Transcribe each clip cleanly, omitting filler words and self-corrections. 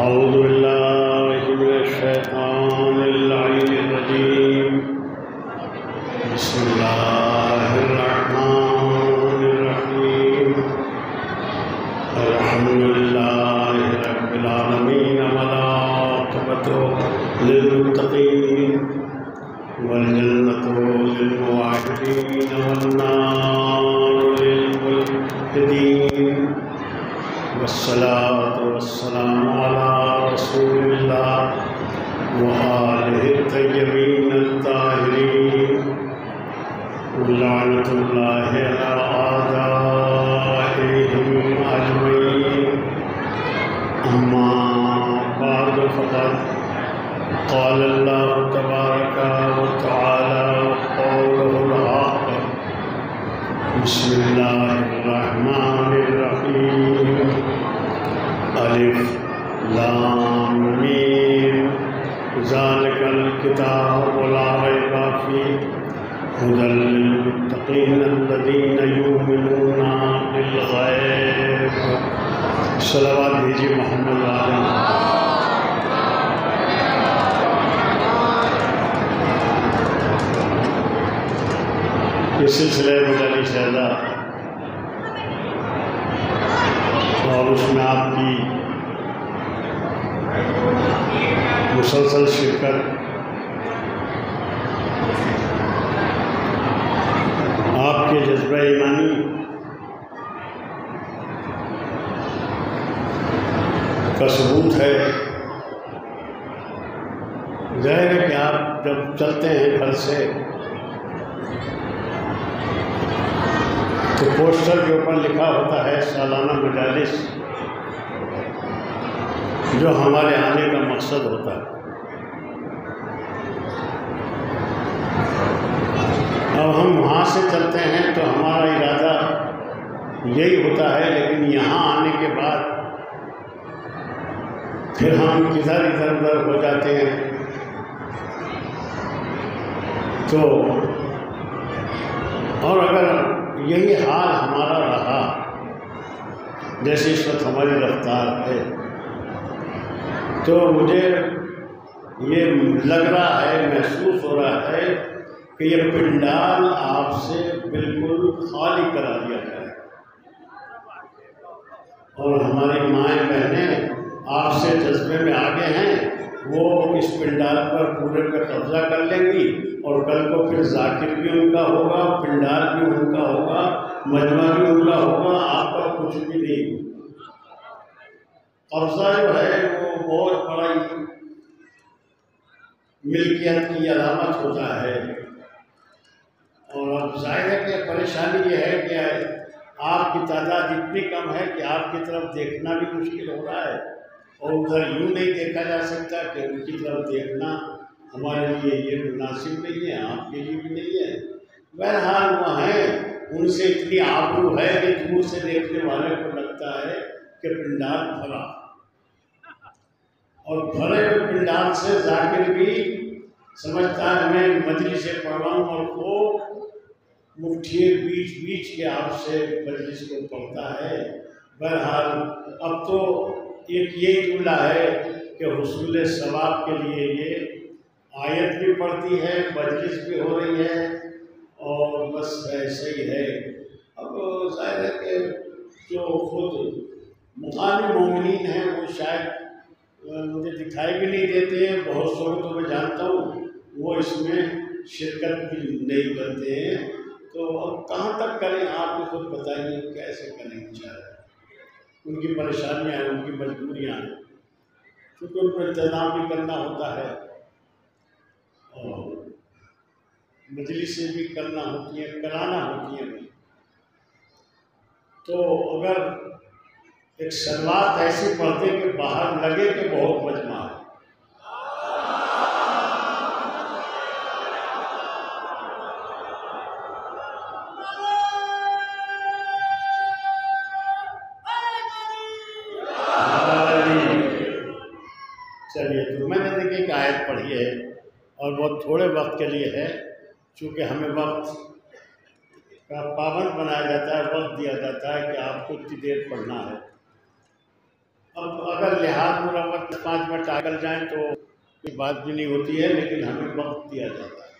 अऊज़ु बिल्लाहि मिनश्शैतानिर रजीम। बिस्मिल्लाहिर रहमानिर रहीम। अल्हम्दुलिल्लाहि रब्बिल आलमीन वल आक़िबतु लिल मुत्तक़ीन वल जन्नतु लिल मुवahhidीन वन नारु लिल मुवahhidीन। वस्सलातु वस्सलामु अला रसूलिल्लाह व आलिहि तय्यबीन अत्ताहिरीन व लअनतुल्लाहि अला आदाइहिम अजमईन। अम्मा बअद फ़क़द क़ाल अल्लाहु तबारक व तआला क़ौलुहुल हक़। बिस्मिल्लाहिर रहमानिर रहीम। अलिफ लाम मीम ज़ालिकल किताबु ला रैब फ़ीह हुदल लिल मुत्तक़ीन अल्लज़ीना युमिनूना बिल ग़ैब। सलावत दीजिए मोहम्मद वाले। इस सिलसिले में अली शहदा और उसमें आपकी मुसलसल शिरकत आपके जज्बा ईमानी का सबूत है। जाहिर है कि आप जब चलते हैं घर से तो पोस्टर के ऊपर लिखा होता है सालाना मजालिस, जो हमारे आने का मकसद होता है। अब हम वहाँ से चलते हैं तो हमारा इरादा यही होता है, लेकिन यहाँ आने के बाद फिर हम किधर इधर उधर हो जाते हैं। तो और अगर यही हाल हमारा रहा, जैसे इस वक्त हमारी रफ्तार है, तो मुझे ये लग रहा है, महसूस हो रहा है कि ये पिंडाल आपसे बिल्कुल खाली करा दिया जाए और हमारी माएँ बहनें आपसे जज्बे में आगे हैं, वो इस पिंडाल पर पूरे पर कब्जा कर लेंगी और कल को फिर जाकिर भी उनका होगा, पिंडाल भी उनका होगा, मजमा भी उनका होगा, आपका कुछ भी नहीं। कब्जा जो है वो बहुत बड़ा मिल्कियत की अलामत होता है। और अब जाहिर है कि परेशानी ये है कि आपकी तादाद इतनी कम है कि आपकी तरफ देखना भी मुश्किल हो रहा है और उधर यूँ नहीं देखा जा सकता कि उनकी तरफ देखना हमारे लिए ये मुनासिब नहीं है, आपके लिए भी नहीं है। बहरहाल वो हैं, उनसे इतनी आबरू है कि दूर से देखने वाले को लगता है कि पिंडाल भरा, और भरे हुए पिंडाल से जाकिर भी समझता है मैं मजलिस से पढ़ रहा हूँ और वो मुट्ठी बीच बीच के आपसे मजलिस को पढ़ता है। बहरहाल अब तो एक ये जुमला है कि हुसूल सवाब के लिए ये आयत भी पढ़ती है, मजलिस भी हो रही है और बस ऐसे ही है। अब जाहिर है कि जो खुद मुकामी मोमिनीन हैं वो शायद मुझे दिखाई भी नहीं देते हैं, बहुत से लोग तो मैं जानता हूँ वो इसमें शिरकत भी नहीं करते हैं। तो अब कहाँ तक करें, आप भी खुद बताइए कैसे करें। बेचारे उनकी परेशानियाँ हैं, उनकी मजबूरियाँ हैं, क्योंकि उनको इंतज़ाम भी करना होता है और मजलिसें भी करना होती हैं, कराना होती हैं। तो अगर एक सलवात ऐसी पढ़ते कि बाहर लगे कि बहुत मजमा है, चलिए। तो मैंने देखिए एक आयत पढ़ी है और बहुत थोड़े वक्त के लिए है, चूँकि हमें वक्त का पाबंद बनाया जाता है, वक्त दिया जाता है कि आपको इतनी देर पढ़ना है। अब अगर लिहाज मुरवत 5 मिनट आगे जाएं तो कोई बात भी नहीं होती है, लेकिन हमें वक्त दिया जाता है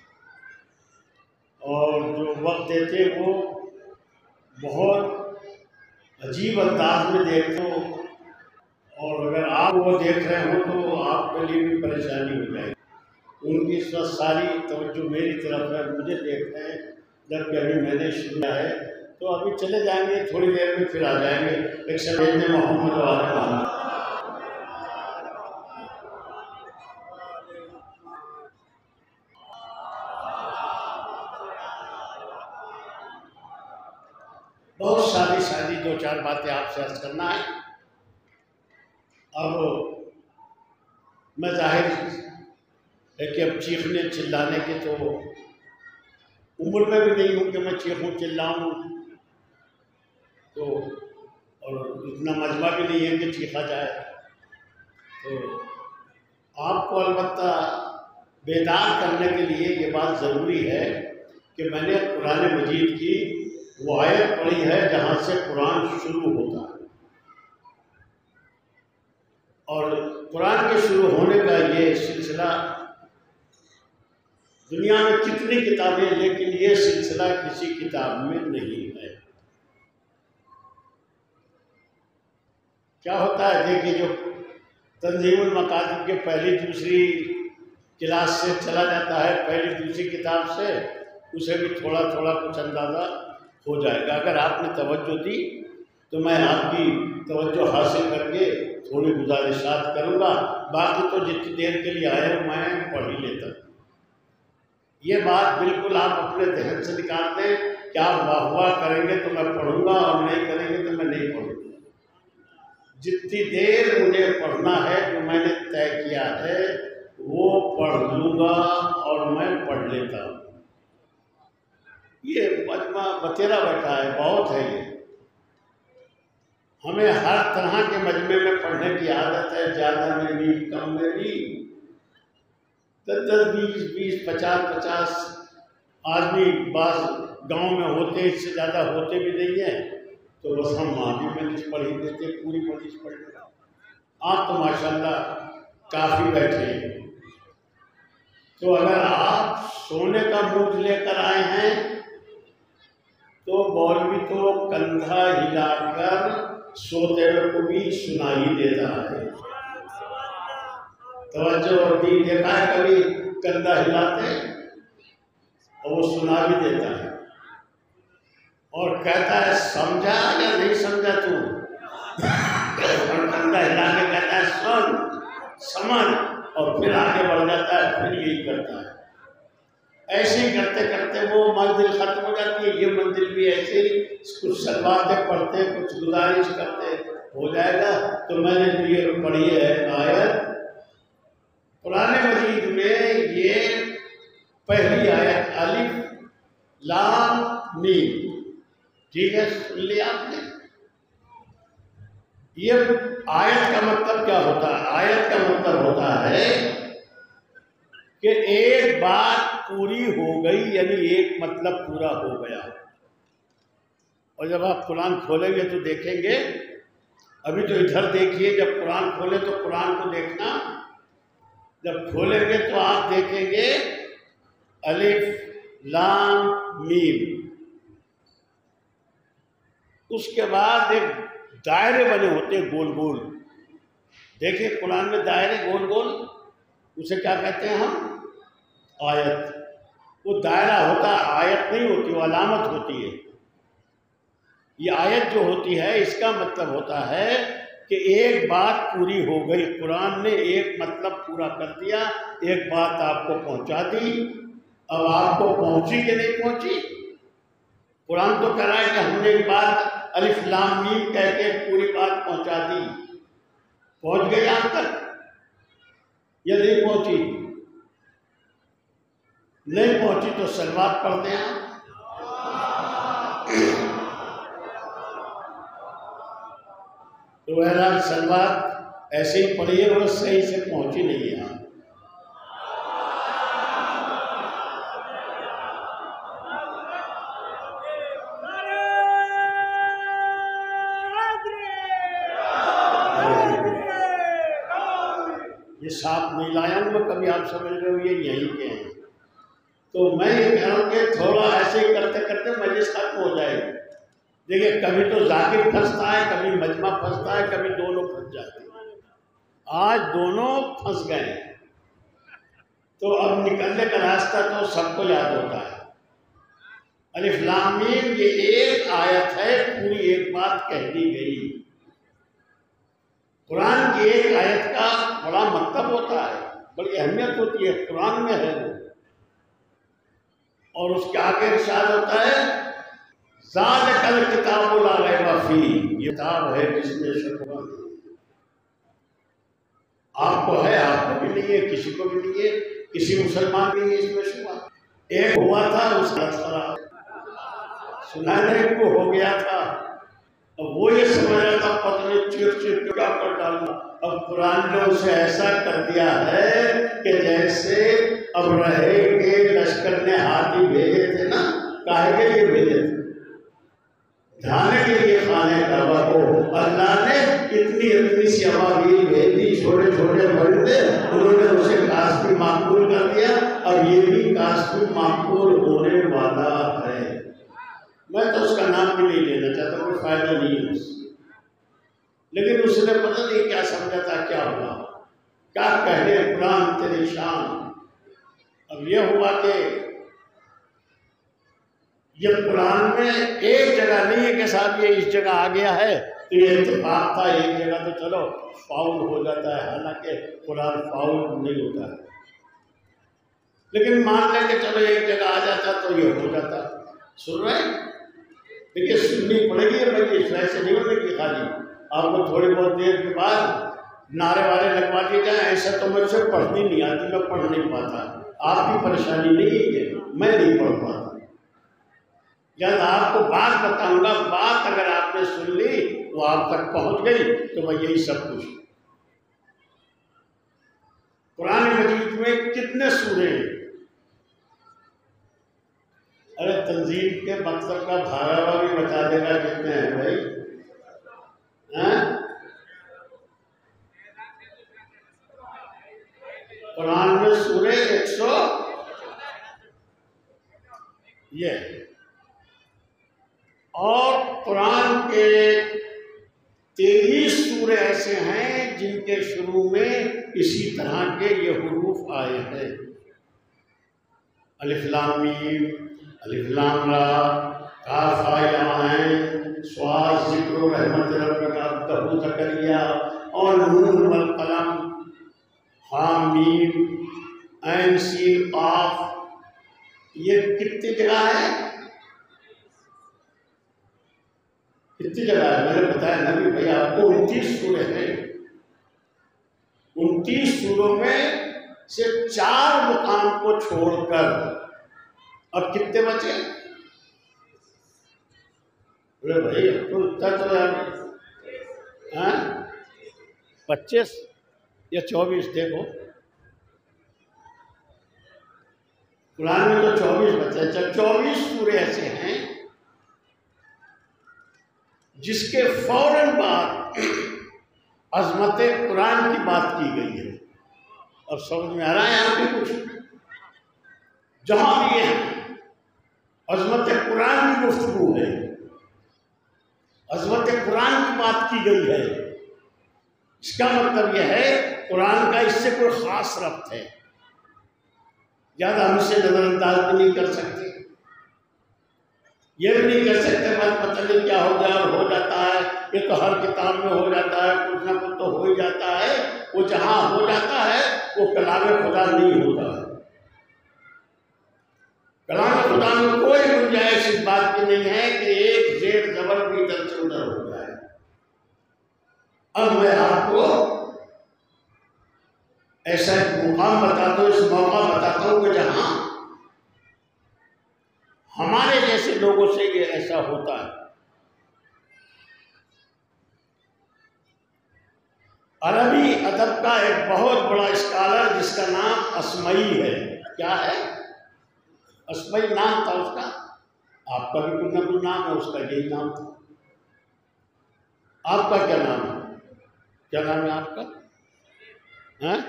और जो वक्त देते वो बहुत अजीब अंदाज में देखते हो, और अगर आप वो देख रहे हो तो आपके लिए भी परेशानी हो जाएगी। उनकी इस वक्त सारी तवज्जो मेरी तरफ है, मुझे देख रहे हैं, जबकि अभी मैंने सुना है। तो अभी चले जाएंगे, थोड़ी देर में फिर आ जाएंगे। एक सैयद मोहम्मद वाले मोहम्मद। बहुत सारी 2-4 बातें आपसे अर्ज करना है। अब मैं जाहिर है कि अब चीखने चिल्लाने के तो उम्र में भी नहीं हूँ कि मैं चीखूँ चिल्लाऊँ, तो और इतना मजमा भी नहीं है कि चीखा जाए। तो आपको अलबत्ता बेदार करने के लिए ये बात ज़रूरी है कि मैंने कुरान मजीद की वो आयत पढ़ी है जहाँ से कुरान शुरू होता है, और कुरान के शुरू होने का ये सिलसिला दुनिया में कितनी किताबें, लेकिन ये सिलसिला किसी किताब में नहीं है। क्या होता है, देखिए, जो तंजीमुल मकातिब के पहली दूसरी क्लास से चला जाता है, पहली दूसरी किताब से, उसे भी थोड़ा थोड़ा कुछ अंदाज़ा हो जाएगा। अगर आपने तवज्जो दी तो मैं आपकी तवज्जो हासिल करके थोड़ी गुजारिशात करूँगा, बाकी तो जितनी देर के लिए आए हो मैं पढ़ ही लेता हूँ। ये बात बिल्कुल आप अपने जहन से निकाल दें कि आप वाह करेंगे तो मैं पढ़ूँगा और नहीं करेंगे तो मैं नहीं पढ़ूँगा। जितनी देर मुझे पढ़ना है, जो मैंने तय किया है, वो पढ़ लूँगा और मैं पढ़ लेता हूँ। ये मजमा बतेरा बैठा है, बहुत है ये। हमें हर तरह के मजमे में पढ़ने की आदत है, ज़्यादा में भी कम में भी। 10-10, 20-20, 50-50 आदमी बास गांव में होते, इससे ज़्यादा होते भी नहीं है, तो बस हम मादी मजलिस पढ़ ही देते, पूरी मजलिस पढ़ लेते। आप तो माशाल्लाह काफ़ी बैठे हैं। तो अगर आप सोने का मूड लेकर आए हैं तो मौलवी तो कंधा हिलाकर सोते हुए को भी सुना ही देता है। तवज्जो और दी देखा है कभी कंधा हिलाते, और वो सुना भी देता है और कहता है समझा या नहीं समझा तू, और कंधा हिला के कहता है सुन समझ, और फिर आगे बढ़ जाता है, फिर यही करता है। ऐसे ही करते करते वो मंजिल खत्म हो जाती है। ये मंजिल भी ऐसे ही कुछ सलवातें पढ़ते, कुछ गुजारिश करते हो जाएगा। तो मैंने जो ये पढ़ी है आयत कुरान मजीद में, ये पहली आयत अलिफ लाम मीम, ठीक है, सुन लिया आपने। ये आयत का मतलब क्या होता है? आयत का मतलब होता है कि एक बात पूरी हो गई, यानी एक मतलब पूरा हो गया। और जब आप कुरान खोलेंगे तो देखेंगे, अभी तो इधर देखिए, जब कुरान खोले तो कुरान को देखना, जब खोलेंगे तो आप देखेंगे अलिफ लाम मीम, उसके बाद एक दायरे बने होते गोल गोल। देखिए कुरान में दायरे गोल गोल, उसे क्या कहते हैं हम? आयत। वो दायरा होता है, आयत नहीं होती, वो अलामत होती है। ये आयत जो होती है, इसका मतलब होता है कि एक बात पूरी हो गई, कुरान ने एक मतलब पूरा कर दिया, एक बात आपको पहुंचा दी। अब आपको पहुंची कि नहीं पहुंची? कुरान तो कह रहा है कि हमने एक बात अलिफ लाम मीम कह के पूरी बात पहुंचा दी। पहुंच गई आप तक या नहीं पहुंची? नहीं पहुंची तो सलवात पढ़ते हैं। तो बहरहाल सलवात ऐसे ही पढ़िए और सही से पहुंची नहीं है। ये साफ नहीं लाया हूँ मैं, कभी आप समझ रहे हो ये यहीं के हैं। तो मैं ये कह रहा हूँ कि थोड़ा ऐसे ही करते करते मजलिस खत्म हो जाएगी। देखिए कभी तो जाकिर फंसता है, कभी मजमा फंसता है, कभी दोनों फंस जाते हैं। आज दोनों फंस गए, तो अब निकलने का रास्ता तो सबको याद होता है। अलिफ लाम मीम ये एक आयत है, पूरी एक बात कह दी गई। कुरान की एक आयत का बड़ा मतलब होता है, बड़ी अहमियत होती है, कुरान में है वो। और उसके आगे इरशाद होता है ज़ालिकल किताबु ला रैब फीह, ये किताब है जिसमें शक नहीं। आपको है, आपको भी नहीं है, किसी को भी नहीं है, किसी मुसलमान भी नहीं है इसमें शुबा। एक हुआ था उसका खराब सुनाने को हो गया था, अब वो ये समझ रहा था पत्नी चिर क्या कर डालना। अब कुरान ने उसे ऐसा कर दिया है कि जैसे अब रहेंगे लश्कर ने हाथी भेजे थे ना, काहे के लिए भेजे थे? ढाने के लिए खाने काबा को अल्लाह ने इतनी सी अबाबील भेज दी, छोटे छोटे परिंदे, उन्होंने उसे कास्बी माकूल कर दिया। अब ये भी कास्बी माकूल होने वाला है। मैं तो उसका नाम भी नहीं लेना चाहता, कोई फायदा नहीं है उससे, लेकिन उसने पता नहीं क्या समझा था, क्या हुआ, क्या कहने कुरान तेरी शान। अब ये हुआ कि ये कुरान में एक जगह नहीं है कि साहब ये इस जगह आ गया है तो ये इत्तेफाक था, एक जगह तो चलो फाउल हो जाता है, हालांकि कुरान फाउल नहीं होता है, लेकिन मान लें कि चलो एक जगह आ जाता तो ये हो जाता। सुन रहे हैं? देखिए सुननी पड़ेगी, मजलिस वैसे नहीं होगी खाली आपको थोड़ी बहुत देर के बाद नारे वारे लगवा दिए जाए। ऐसा तो मुझसे पढ़नी नहीं आती, मैं पढ़ नहीं पाता, आपकी परेशानी नहीं है, मैं नहीं पढ़ पाता। जब आपको बात बताऊंगा, बात अगर आपने सुन ली वो आप तक पहुंच गई तो मैं यही सब कुछ। कुरान मजीद में कितने सूरे हैं? अरे तंजीम के मकसद का धारावा भी बता देगा कितने हैं भाई? कुरान में सूरे 100 ये, और कुरान के 23 सूरे ऐसे हैं जिनके शुरू में इसी तरह के ये हुरूफ आए हैं। अलिफ लाम मीम, अलिफ लाम रा, काफ हा या ऐन, स्वाद ज़िक्र रहमत रब्बिका अब्दहु ज़करिया, और नून वल कलम, हाम मीम ऐन सीन काफ। ये कितनी जगह है? कितनी जगह है? मैंने बताया ना कि भाई आपको 29 सूरे हैं। 29 सूरों में से 4 मुकाम को छोड़कर अब कितने बचे? अरे भाई अब तो इतना तो यार 25 या 24 देखो, कुरान में तो 24 बचे। 24 सूरे ऐसे हैं जिसके फौरन बाद अजमत कुरान की बात की गई है। अब समझ में आ रहा है यहाँ पे कुछ? जहां भी है अजमत कुरान की गुफ्तगू है, अजमत कुरान की बात की गई है। इसका मतलब यह है कुरान का इससे कोई खास रब्त है, ज्यादा हम इसे नजरअंदाज भी नहीं कर सकते, ये भी नहीं कर सकते बस पता नहीं क्या हो गया और हो जाता है। ये तो हर किताब में हो जाता है, कुछ ना कुछ तो हो ही जाता है। वो जहां हो जाता है वो कलाम खुदा नहीं होता है। कलाम खुदा में कोई गुंजाइश इस बात की नहीं है कि एक जेर जबर भी इधर से उधर हो जाए। अब मैं आपको ऐसा एक मुकाम बताता हूँ, इस मौका बताता हूँ कि जहां हमारे जैसे लोगों से ये ऐसा होता है। अरबी अदब का एक बहुत बड़ा स्कॉलर जिसका नाम असमई है। क्या है? असमई नाम था उसका। आपका भी कुछ ना कुछ नाम है, उसका यही नाम था। आपका क्या नाम है? क्या नाम है आपका? हैं?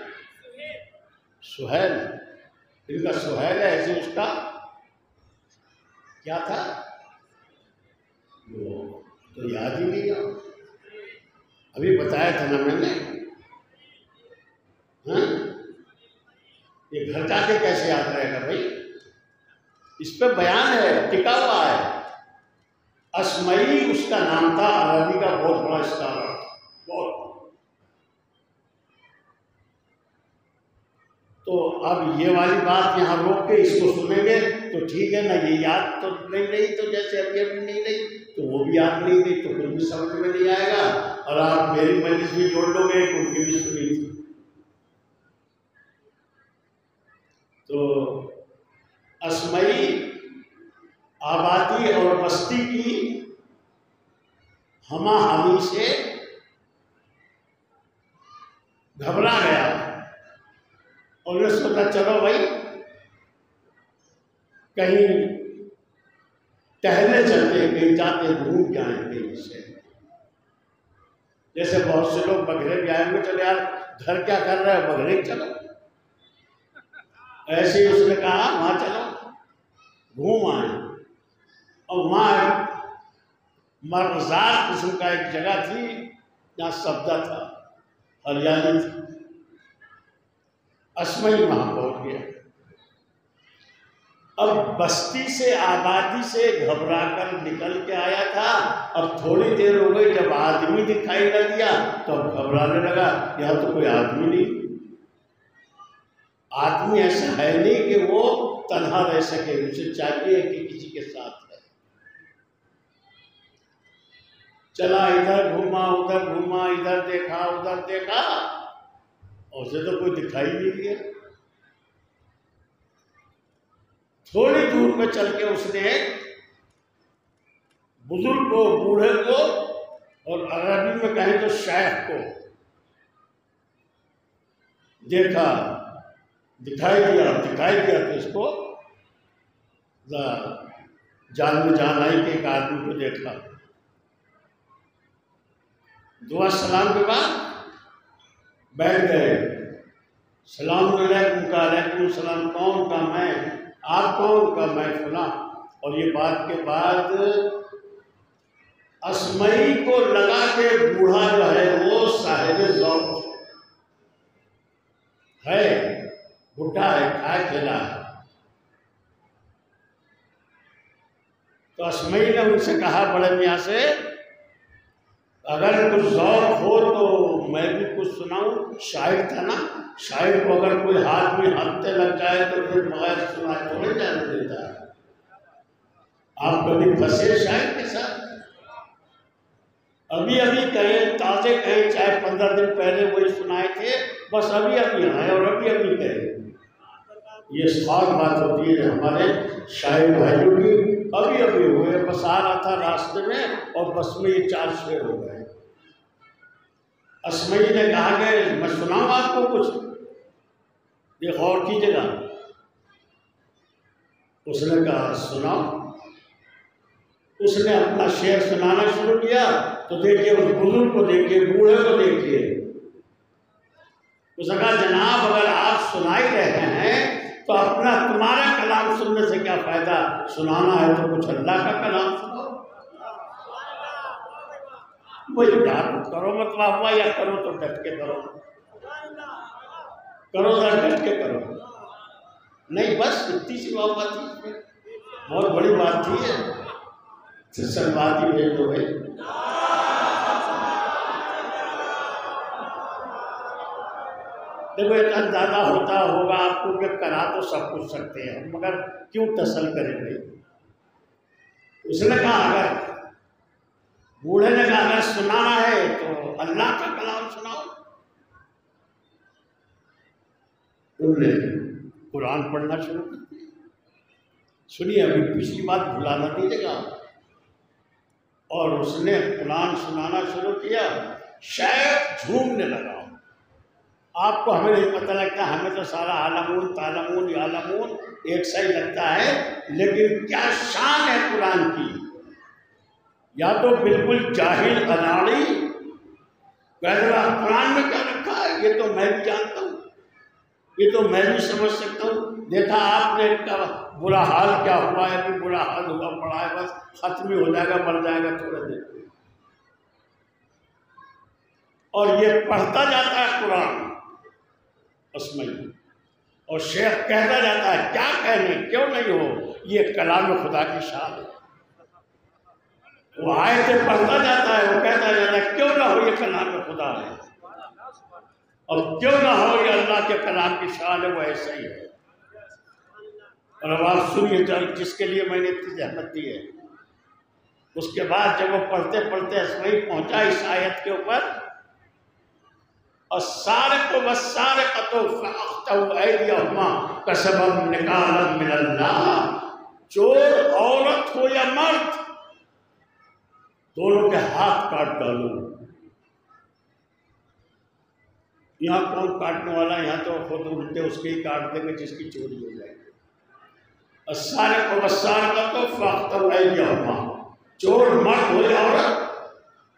सुहैल, इनका सुहैल है, ऐसे उसका क्या था वो तो याद ही नहीं है। अभी बताया था ना मैंने। हाँ, ये घर जाके कैसे याद रहेगा भाई? इस पे बयान है, टिका हुआ है। अस्मई उसका नाम था, अरबी का बहुत बड़ा स्कॉलर, बहुत। तो अब ये वाली बात यहाँ रोक के इसको सुनेंगे तो ठीक है ना। ये याद तो नहीं रही, तो जैसे अभी अभी नहीं रही तो वो भी याद नहीं रही, तो कुछ भी समझ में नहीं आएगा। और आप मेरी मजलिस भी जोड़ लोगे, उनकी भी सुनी थी। तो अस्मई आबादी और बस्ती की हमा हमी से घबरा गया और ये सोचा चलो भाई कहीं टहलने चलते, कहीं जाते, घूम जाए कहीं से। जैसे बहुत से लोग बघरे भी आएंगे, चलो यार घर क्या कर रहे हो, बघरे चलो। ऐसे ही उसने कहा वहां चलो घूम आए। और वहां मरजार किस्म का एक जगह थी जहाँ सब्जा था, हरियाली थी। अस्मई वहां पहुंच गया। अब बस्ती से, आबादी से घबरा कर निकल के आया था। अब थोड़ी देर हो गई, जब आदमी दिखाई न दिया तो अब घबराने लगा, यहाँ तो कोई आदमी नहीं। आदमी ऐसा है नहीं कि वो तन्हा रह सके, उसे चाहिए कि किसी के साथ रहे। चला, इधर घूमा उधर घूमा, इधर देखा उधर देखा, उसे तो कोई दिखाई नहीं दिया। थोड़ी दूर में चल के उसने बुजुर्ग को, बूढ़े को, और अरबी में कहें तो शेख को देखा, दिखाई दिया तो इसको जान में जान आई कि एक आदमी को देखा। दुआ सलाम के बाद बैठ गए। सलाम अलैकुम सलाम, कौन का? मैं। आप कौन का? मैं फला। और ये बात के बाद अस्मई को लगा के बूढ़ा जो है वो साहिब ज़ौक़ है, बुढ़ा है, खाए खेला है। तो अस्मई ने उनसे कहा बड़े मियाँ से, अगर कुछ ज़ौक़ हो तो मैं भी कुछ सुनाऊं। शायर था ना, शायर को अगर कोई हाथ में हंसते लग जाए तो फिर बगैर सुना थोड़े जाने देता है। आप कभी फंसे शायर के साथ? अभी अभी कहें, ताजे कहें, चाहे 15 दिन पहले वही सुनाए थे, बस अभी अभी आए और अभी अभी कहें। ये खास बात होती है हमारे शायर भाइयों की। अभी अभी हुए, बस आ रहा था रास्ते में और बस में ये 4 शेर हो गए। अस्मई ने कहा कि मैं सुनाऊं आपको कुछ, ये गौर कीजिएगा। उसने कहा सुनाओ। उसने अपना शेर सुनाना शुरू किया तो देखिए उस बुजुर्ग को देखिए, बूढ़े को देखिए। उसने कहा जनाब अगर आप सुना ही रहे हैं तो अपना तुम्हारा कलाम सुनने से क्या फायदा, सुनाना है तो कुछ अल्लाह का कलाम सुनाओ। वही करो मत वाह या करो तो डट के करो, करो तो डट के करो। नहीं बस इतनी सी वाह थी, बहुत बड़ी बात थी ये। सलवाती भेज दो भाई। देखो एक अंदाजा होता होगा आपको कि करा तो सब कुछ सकते हैं हम, मगर क्यों तसल करें भाई। उसने कहा अगर, बूढ़े ने कहा अगर सुनाना है तो अल्लाह का कलाम सुनाओ। उन्होंने कुरान पढ़ना शुरू कर दिया। सुनिए, अभी पिछली बात भुलाना दीजिएगा। और उसने कुरान सुनाना शुरू किया, शायद झूमने लगा। आपको हमें नहीं पता लगता, हमें तो सारा आलमून तालमून यालमून एक सा ही लगता है, लेकिन क्या शान है कुरान की। या तो बिल्कुल जाहिल अनाड़ी, कुरान में क्या रखा है ये तो मैं भी जानता हूँ। ये तो मैं भी समझ सकता हूँ। देखा आपने का बुरा हाल क्या हुआ है, अभी बुरा हाल हुआ पड़ा है, बस खत्म ही हो जाएगा, मर जाएगा थोड़े देर में। और ये पढ़ता जाता है कुरान असमई, और शेख कहता जाता है क्या कहने, क्यों नहीं हो, ये कलाम खुदा की शान है। वो आयतें पढ़ता जाता है, वो कहता जाता है क्यों ना हो, ये कलाम खुदा है, और क्यों ना हो ये अल्लाह के कलाम की शान है, वो ऐसा ही है। और अब आप सुनिए जिसके लिए मैंने इतनी जहमत दी है। उसके बाद जब वो पढ़ते पढ़ते असमई पहुंचा इस आयत के ऊपर, और सारे को बस सारे कसबम निकालम मिनल्लाह, चोर औरत हो या मर्द, दोनों के हाथ काट डालो। यहाँ कौन काटने वाला, यहाँ तो खुद उल्टे उसके ही काट देंगे जिसकी चोरी हो जाएगी। और सारे को बस सारे का तो चोर मर्द हो या औरत,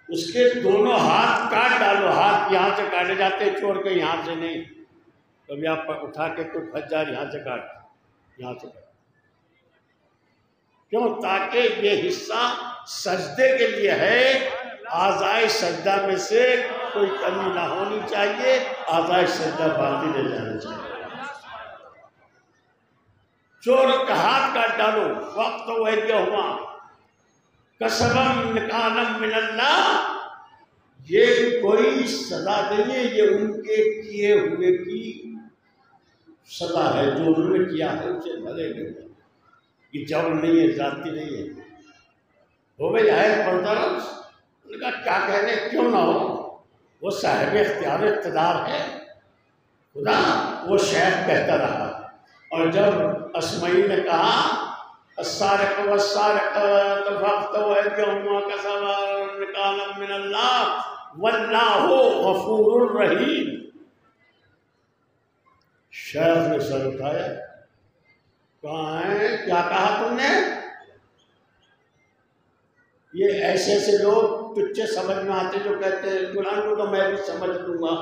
उसके दोनों हाथ काट डालो। हाथ यहाँ से काटे जाते हैं चोर के, यहाँ से नहीं। कभी आप उठा के कोई फंस जा, यहाँ से काट, यहाँ से काट, क्यों? ताकि ये हिस्सा सजदे के लिए है। आज़ाए सजदा में से कोई कमी ना होनी चाहिए, आज़ाए सजदा बाकी रह जाना चाहिए। चोर का हाथ काट डालो। वक्त तो वह क्या हुआ, कसबम निकालम मिनल्लाह, ये कोई सजा नहीं है, ये उनके किए हुए की सजा है, जो उन्होंने किया है उसे भरेंगे। ये जबर नहीं है, जाती नहीं है। हो गई आयत पढ़ता रहा, उनका क्या कहने, क्यों ना हो, वो साहिब इख्तियार इक़्तिदार है खुदा। वो शेख कहता रहा, और जब असमई ने कहा अस्सारिक़ वस्सारिक़ निकालम मिनल्लाह वल्लाहु गफूरुर रहीम, शेख ने सर उठाया, कहाँ है, क्या कहा तुमने? ये ऐसे ऐसे लोग तुझे समझ में आते जो कहते हैं कुरान को तो मैं भी समझ लूंगा,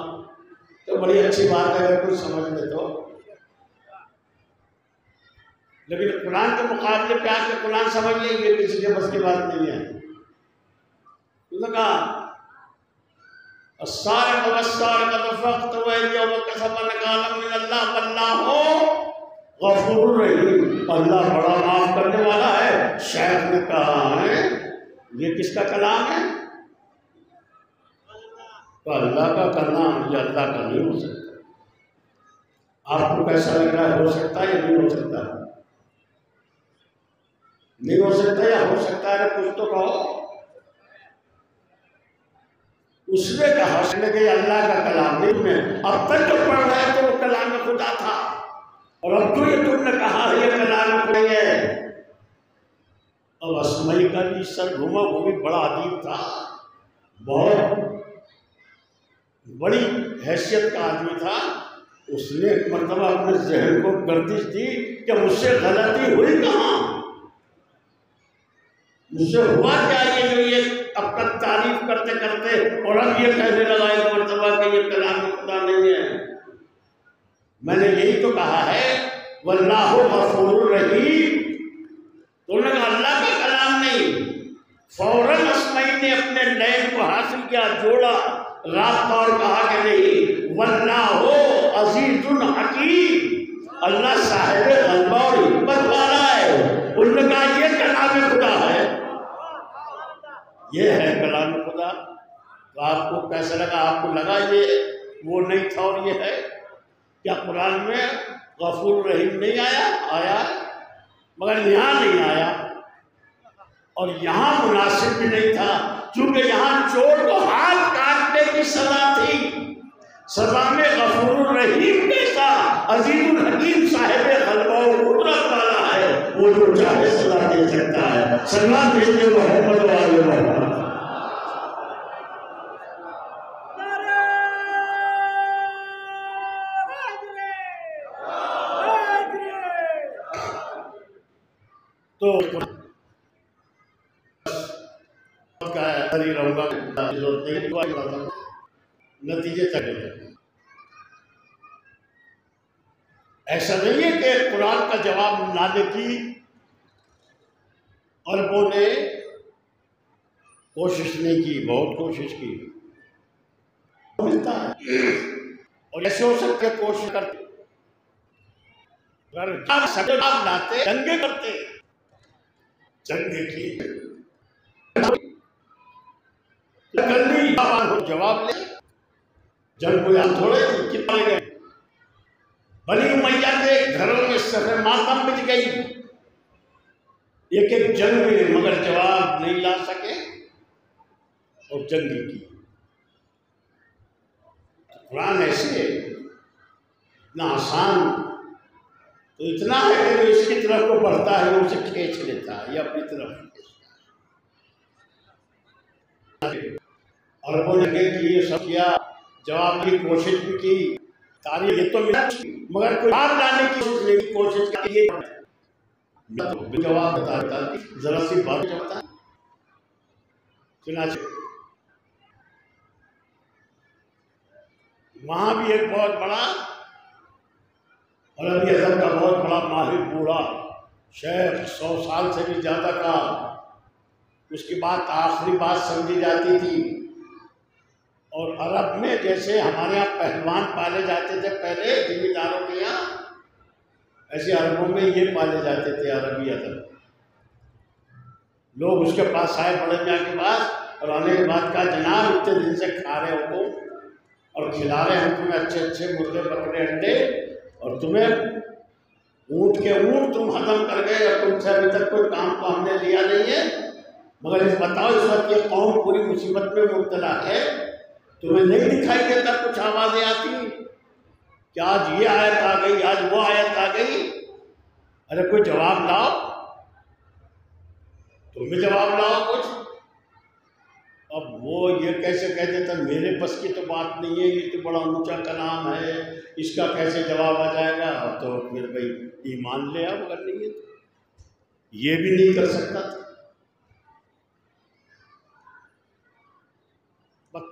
तो बड़ी अच्छी बात है अगर कोई समझ ले तो, लेकिन कुरान के मुकाबले पे आके कुरान समझ लेंगे, किसी के बस की बात नहीं है। उन्होंने कहा अल्लाह बड़ा माफ करने वाला है। शेख ने कहा है ये किसका कलाम है? तो अल्लाह का कलाम, ये अल्लाह का नहीं हो सकता। आपको कैसा लग रहा है, हो सकता है या नहीं हो सकता? नहीं हो सकता या हो सकता है, कुछ तो कहो। उसने कहा कि अल्लाह का कलाम नहीं, में अब तक जो पढ़ रहा है तो वो कलाम खुदा था, और अब तो ये तुमने कहा है ये कलाम खुदा है। अब असमई का भी सर घूमा, वो भी बड़ा अदीब था, बहुत बड़ी हैसियत का आदमी था। उसने एक मरतबा अपने जहन को गर्दिश दी कि मुझसे गलती हुई कहाँ, मुझसे हुआ क्या ये जो ये अब तक तारीफ करते करते और अब ये कहने लगा एक मरतबा कि ये कलाम खुदा नहीं है। मैंने यही तो कहा है वल्लाहु गफूरुर रहीम, तो उन्होंने कहा अल्लाह का कलाम नहीं। फौरन असमई ने अपने लैन को हासिल किया, जोड़ा, रात और कहा कि नहीं वल्लाहु अजीजुन हकीम, अल्लाह साहिब गलबा और हिम्मत वाला है। उन्होंने कहा ये कलाम खुदा है, ये है कलाम खुदा। तो आपको कैसा लगा? आपको लगा ये वो नहीं था और ये है? क्या कुरान में गफूर रहीम नहीं आया? आया, मगर यहाँ नहीं आया, और यहाँ मुनासिब भी नहीं था, क्योंकि यहाँ चोर को हाथ काटने की सजा थी। सजा में गफूर रहीम कैसा अजीजुल हकीम साहिब गलबा और कुदरत वाला है, वो जो चाहे सजा दे सकता है। सलाम भेजने मोहम्मद वाले मोहम्मद। तो रहूंगा, नतीजे तक ऐसा नहीं है कि कुरान का जवाब लाने की अरबों ने कोशिश नहीं की, बहुत कोशिश की, मिलता है। और ऐसे हो सकते कोशिश करते, अगर जवाब लाते, दंगे करते, दंगे की जवाब ले, जब कोई हम थोड़े कितने गए, बनी उमैया के घरों में सफर मातम बिछ गई एक एक जंग में, मगर जवाब नहीं ला सके और जंग की। कुरान ऐसे इतना आसान, तो इतना है कि जो इसकी तरफ को बढ़ता है वो उसे खींच लेता है या अपनी तरफ अरबों ने किए, सब किया, जवाब की कोशिश भी की, तारीफ ये तो मिला, मगर कोई जवाब लाने की कोशिश की, तो जवाब बताता जरा सी बात बताता सुना। वहां भी एक बहुत बड़ा अरबी अदब का बहुत बड़ा माहिर बूढ़ा शेख, 100 साल से भी ज्यादा का, उसकी बात आखिरी बात समझी जाती थी। और अरब में जैसे हमारे यहाँ पहलवान पाले जाते थे पहले जिम्मेदारों के यहाँ, ऐसे अरबों में ये पाले जाते थे अरबी अदब। लोग उसके पास आए बड़े मियाँ के पास, और आने के बाद कहा जनाब इतने दिन से खा रहे हो और खिला रहे हैं तुम्हें अच्छे अच्छे मुर्गे बकरे अंडे, और तुम्हें ऊँट के ऊँट तुम हजम कर गए, और तुमसे अभी तक कोई काम तो हमने लिया नहीं है, मगर इस बताओ इस वक्त ये कौम पूरी मुसीबत में मुब्तला है, तुम्हें नहीं दिखाई देता कुछ आवाज़ें आती कि आज ये आयत आ गई, आज वो आयत आ गई, अरे कोई जवाब लाओ, तुम भी जवाब लाओ कुछ। अब वो ये कैसे कह देता मेरे बस की तो बात नहीं है, ये तो बड़ा ऊंचा कलाम है, इसका कैसे जवाब आ जाएगा, तो फिर भाई ईमान ले आओ, अगर नहीं है तो ये भी नहीं कर सकता था।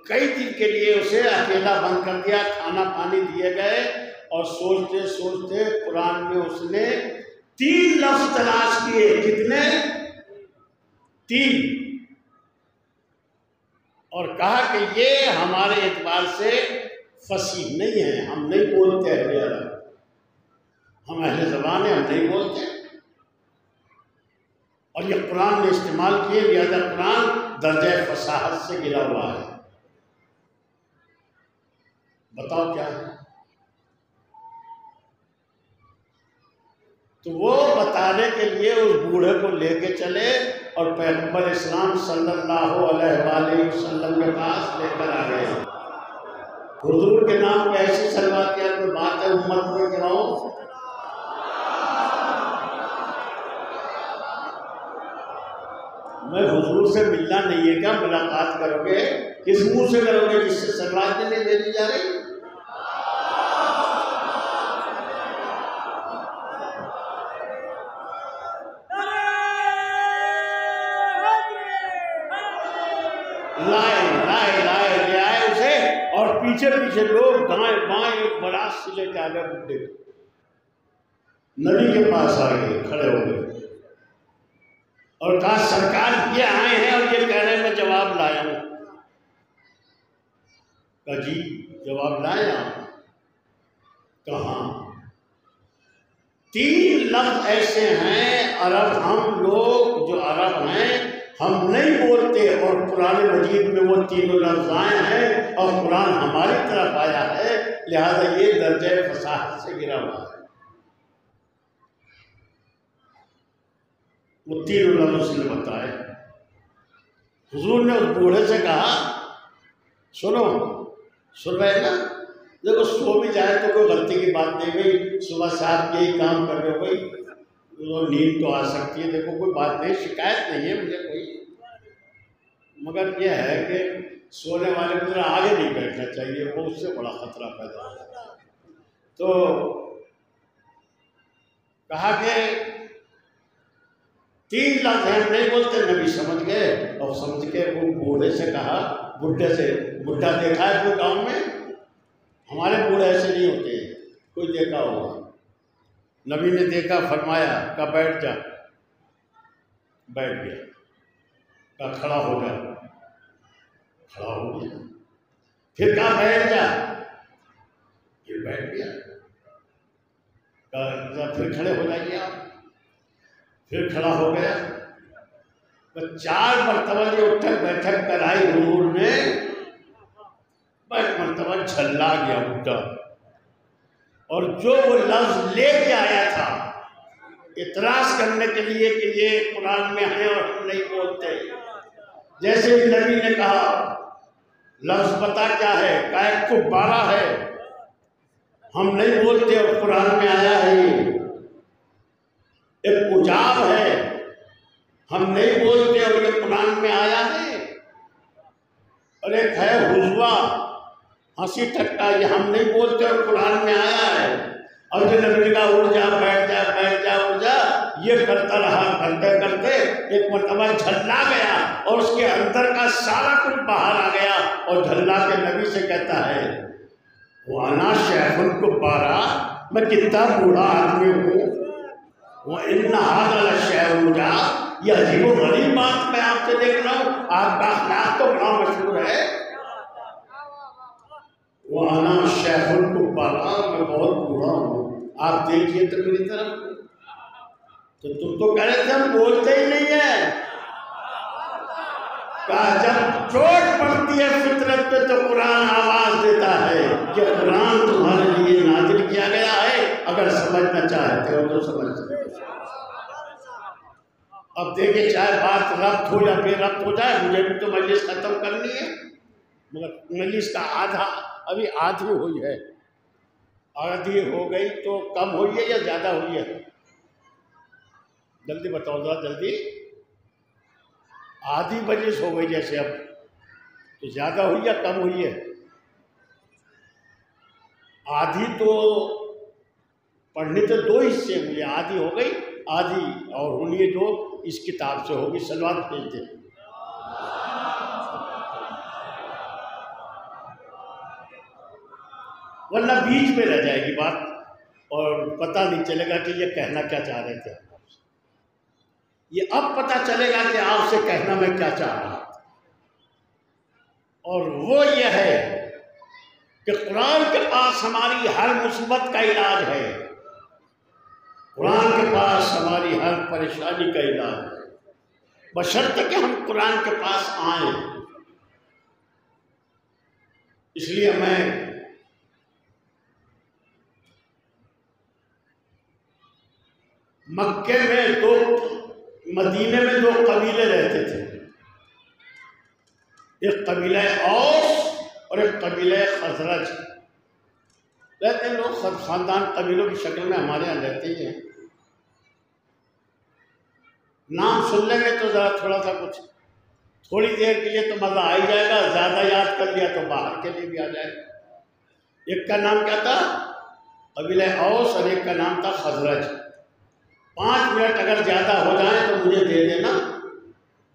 कई दिन के लिए उसे अकेला बंद कर दिया, खाना पानी दिए गए, और सोचते सोचते कुरान में उसने 3 लफ्ज तलाश किए। कितने? 3। और कहा कि ये हमारे एतबार से फसीह नहीं है, हम नहीं बोलते अहले अरब, हम अहले ज़बान हैं, हम नहीं बोलते, और ये कुरान ने इस्तेमाल किए, लिहाजा कुरान दर्जा फसाहत से गिरा हुआ है। बताओ क्या है? तो वो बताने के लिए उस बूढ़े को लेके चले और पैगंबर इस्लाम सल्लल्लाहु अलैहि वसल्लम के पास लेकर आ गए। हुजूर के नाम पे ऐसी सलवात क्या कोई बात है उम्मत में गिराओ। मैं हुजूर से मिलना नहीं है क्या? मुलाकात करोगे, किस मुंह से करोगे जिससे सलवात नहीं भेजी जा रही? पीछे पीछे लोग दाएं बाएं एक बरात से लेके आ गए, बुड्ढे नबी के पास आ गए, खड़े हो गए और कहा सरकार ये आए हैं और ये कह रहे हैं मैं जवाब लाया हूं। कहा जी जवाब लाए आप? कहा 3 लफ्ज ऐसे हैं अरब, हम लोग जो अरब हैं हम नहीं बोलते, और कुरान मजीद में वो 3 लफ्ज आए हैं और कुरान हमारी तरफ आया है, लिहाजा ये दर्जे फसाहत से गिरा हुआ है। वो 3 लफ्ज उसने बताए। हुजूर ने उस बूढ़े से कहा सुनो, सुन रहे ना, देखो सो भी जाए तो कोई गलती की बात नहीं, भाई सुबह से आप यही काम कर रहे हो, भाई तो नींद तो आ सकती है, देखो कोई बात नहीं, शिकायत नहीं है मुझे कोई, मगर यह है कि सोने वाले की तरह आगे नहीं बैठना चाहिए, वो उससे बड़ा खतरा पैदा होता है। तो कहा कि 3 लफ्ज हैं नहीं बोलते, नबी समझ गए, और समझ के वो बूढ़े से कहा, बुढ़े से, बुढ़ा देखा है कोई गाँव में? हमारे बूढ़े ऐसे नहीं होते, कोई देखा होगा, नबी ने देखा, फरमाया का बैठ जा, बैठ गया। का खड़ा हो जा, खड़ा हो गया। फिर कहा बैठ जा, फिर बैठ गया। फिर खड़े हो जाइए आप, फिर खड़ा हो गया। तो 4 मरतबा जो उठक बैठक कराई हुजूर ने, एक मरतबा झल्ला गया उठा, और जो वो लफ्ज लेके आया था इतराज करने के लिए कि ये कुरान में है और हम नहीं बोलते, जैसे ही नबी ने कहा लफ्ज पता क्या है, का एक कुब्बारा है, हम नहीं बोलते और कुरान में आया है, एक उजाब है, हम नहीं बोलते और ये कुरान में आया है, और एक है हुज़वा, हंसी ठट्टा, ये हम नहीं बोलते और कुरान में आया है। और जो नबी का उड़ जा, बैठ जा, बैठ जा, उड़ जा, ये करता रहा। करते करते एक मरतबा झल्ला गया और उसके अंदर का सारा कुछ बाहर आ गया, और झल्ला के नबी से कहता है वाना शैखुल कुब्बारा, मैं कितना बूढ़ा आदमी हूँ, वो इन्ना हादल शैखुजा, ये अजीब व गरीब बात मैं आपसे देख रहा हूँ, आपका अखलाक तो बड़ा मशहूर है। वाना शैखुल कुब्बारा, मैं बहुत बूढ़ा हूँ, आप देखिए तो मेरी तरफ। तो तुम तो कह रहे थे हम बोलते ही नहीं है। कहा जब चोट पड़ती है फितरत पे तो कुरान आवाज देता है कि कुरान तुम्हारे लिए नाजिल किया गया है, अगर समझना चाहते हो तो समझ सकते हो। अब देखिए, चाहे बात रब्त हो या बेरब्त हो जाए, मुझे भी तो मजलिस खत्म करनी है, मगर मजलिस का आधा अभी आधी हुई है, आधी हो गई तो कम हुई है या ज़्यादा हुई है? जल्दी बताओ जरा, जल्दी। आधी मजलिस हो गई जैसे, अब तो ज़्यादा हुई या कम हुई है? आधी तो पढ़नी तो 2 हिस्से हुए, आधी हो गई, आधी और होनी है जो इस किताब से होगी। सलवात भेज दे। वरना बीच में रह जाएगी बात और पता नहीं चलेगा कि ये कहना क्या चाह रहे थे। ये अब पता चलेगा कि आपसे कहना मैं क्या चाह रहा था, और वो ये है कि कुरान के पास हमारी हर मुसीबत का इलाज है, कुरान के पास हमारी हर परेशानी का इलाज है, बशर्ते कि हम कुरान के पास आए। इसलिए मैं मक्के में मदीने में 2 कबीले रहते थे, एक कबीला औस और एक कबीला खजरज। रहते लोग खानदान कबीलों की शक्ल में हमारे यहाँ रहते ही हैं। नाम सुन लेंगे तो ज़रा थोड़ा सा कुछ थोड़ी देर के लिए तो मज़ा आ ही जाएगा, ज़्यादा याद कर लिया तो बाहर के लिए भी आ जाएगा। एक का नाम क्या था? कबीला औस, और एक का नाम था खजरज। 5 मिनट अगर ज़्यादा हो जाए तो मुझे दे देना।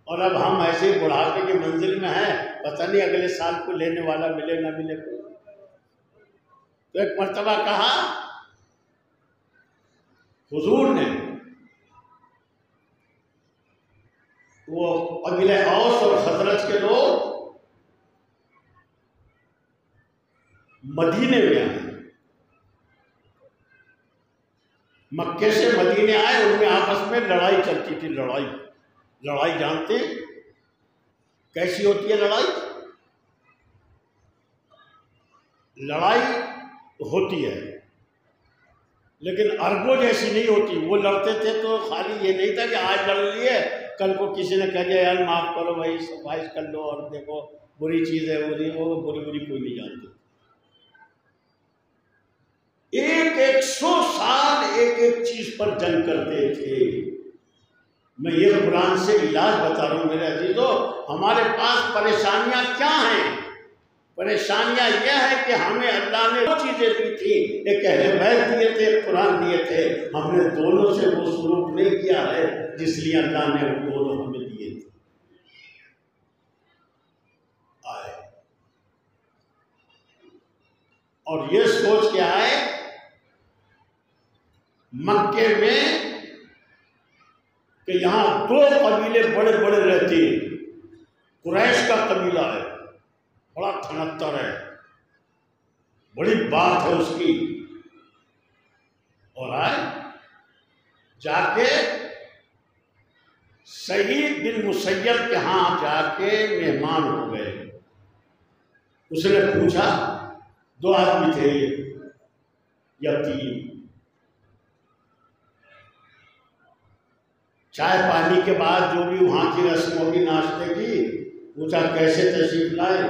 और अब हम ऐसे बुढ़ापे की मंजिल में हैं, पता नहीं अगले साल को लेने वाला मिले ना मिले। तो एक मर्तबा कहा हुजूर ने, वो कबीला औस और खजरज के लोग मदीने में आए, मक्के से मदीने आए, उनमें आपस में लड़ाई चलती थी। लड़ाई जानते कैसी होती है? लड़ाई होती है लेकिन अरबों जैसी नहीं होती। वो लड़ते थे तो खाली ये नहीं था कि आज लड़ लिए, कल को किसी ने कह दिया यार माफ़ करो भाई, सफाई कर लो, और देखो बुरी चीज़ है, बुरी कोई नहीं जानती। 100 साल एक चीज़ पर जंग करते थे। मैं ये कुरान से इलाज बता रहा हूँ मेरे अजीजों। हमारे पास परेशानियाँ क्या हैं? परेशानियाँ यह है कि हमें अल्लाह ने 2 चीज़ें दी थी, एक अहले बैत दिए थे, एक कुरान दिए थे। हमने दोनों से वो सलूक नहीं किया है जिसलिए अल्लाह ने वो दोनों हमें दिए थे। आए और ये सोच के आए मक्के में कि यहाँ दो कबीले बड़े बड़े रहते हैं। कुरैश का कबीला है, बड़ा थनत्तर है, बड़ी बात है उसकी। और आए जाके सईद बिन मुसय्यब के यहाँ जाके मेहमान हो गए। उसने पूछा, दो आदमी थे या तीन, चाय पानी के बाद जो भी वहाँ की रस्म होगी नाश्ते की, पूछा कैसे तशरीफ लाए।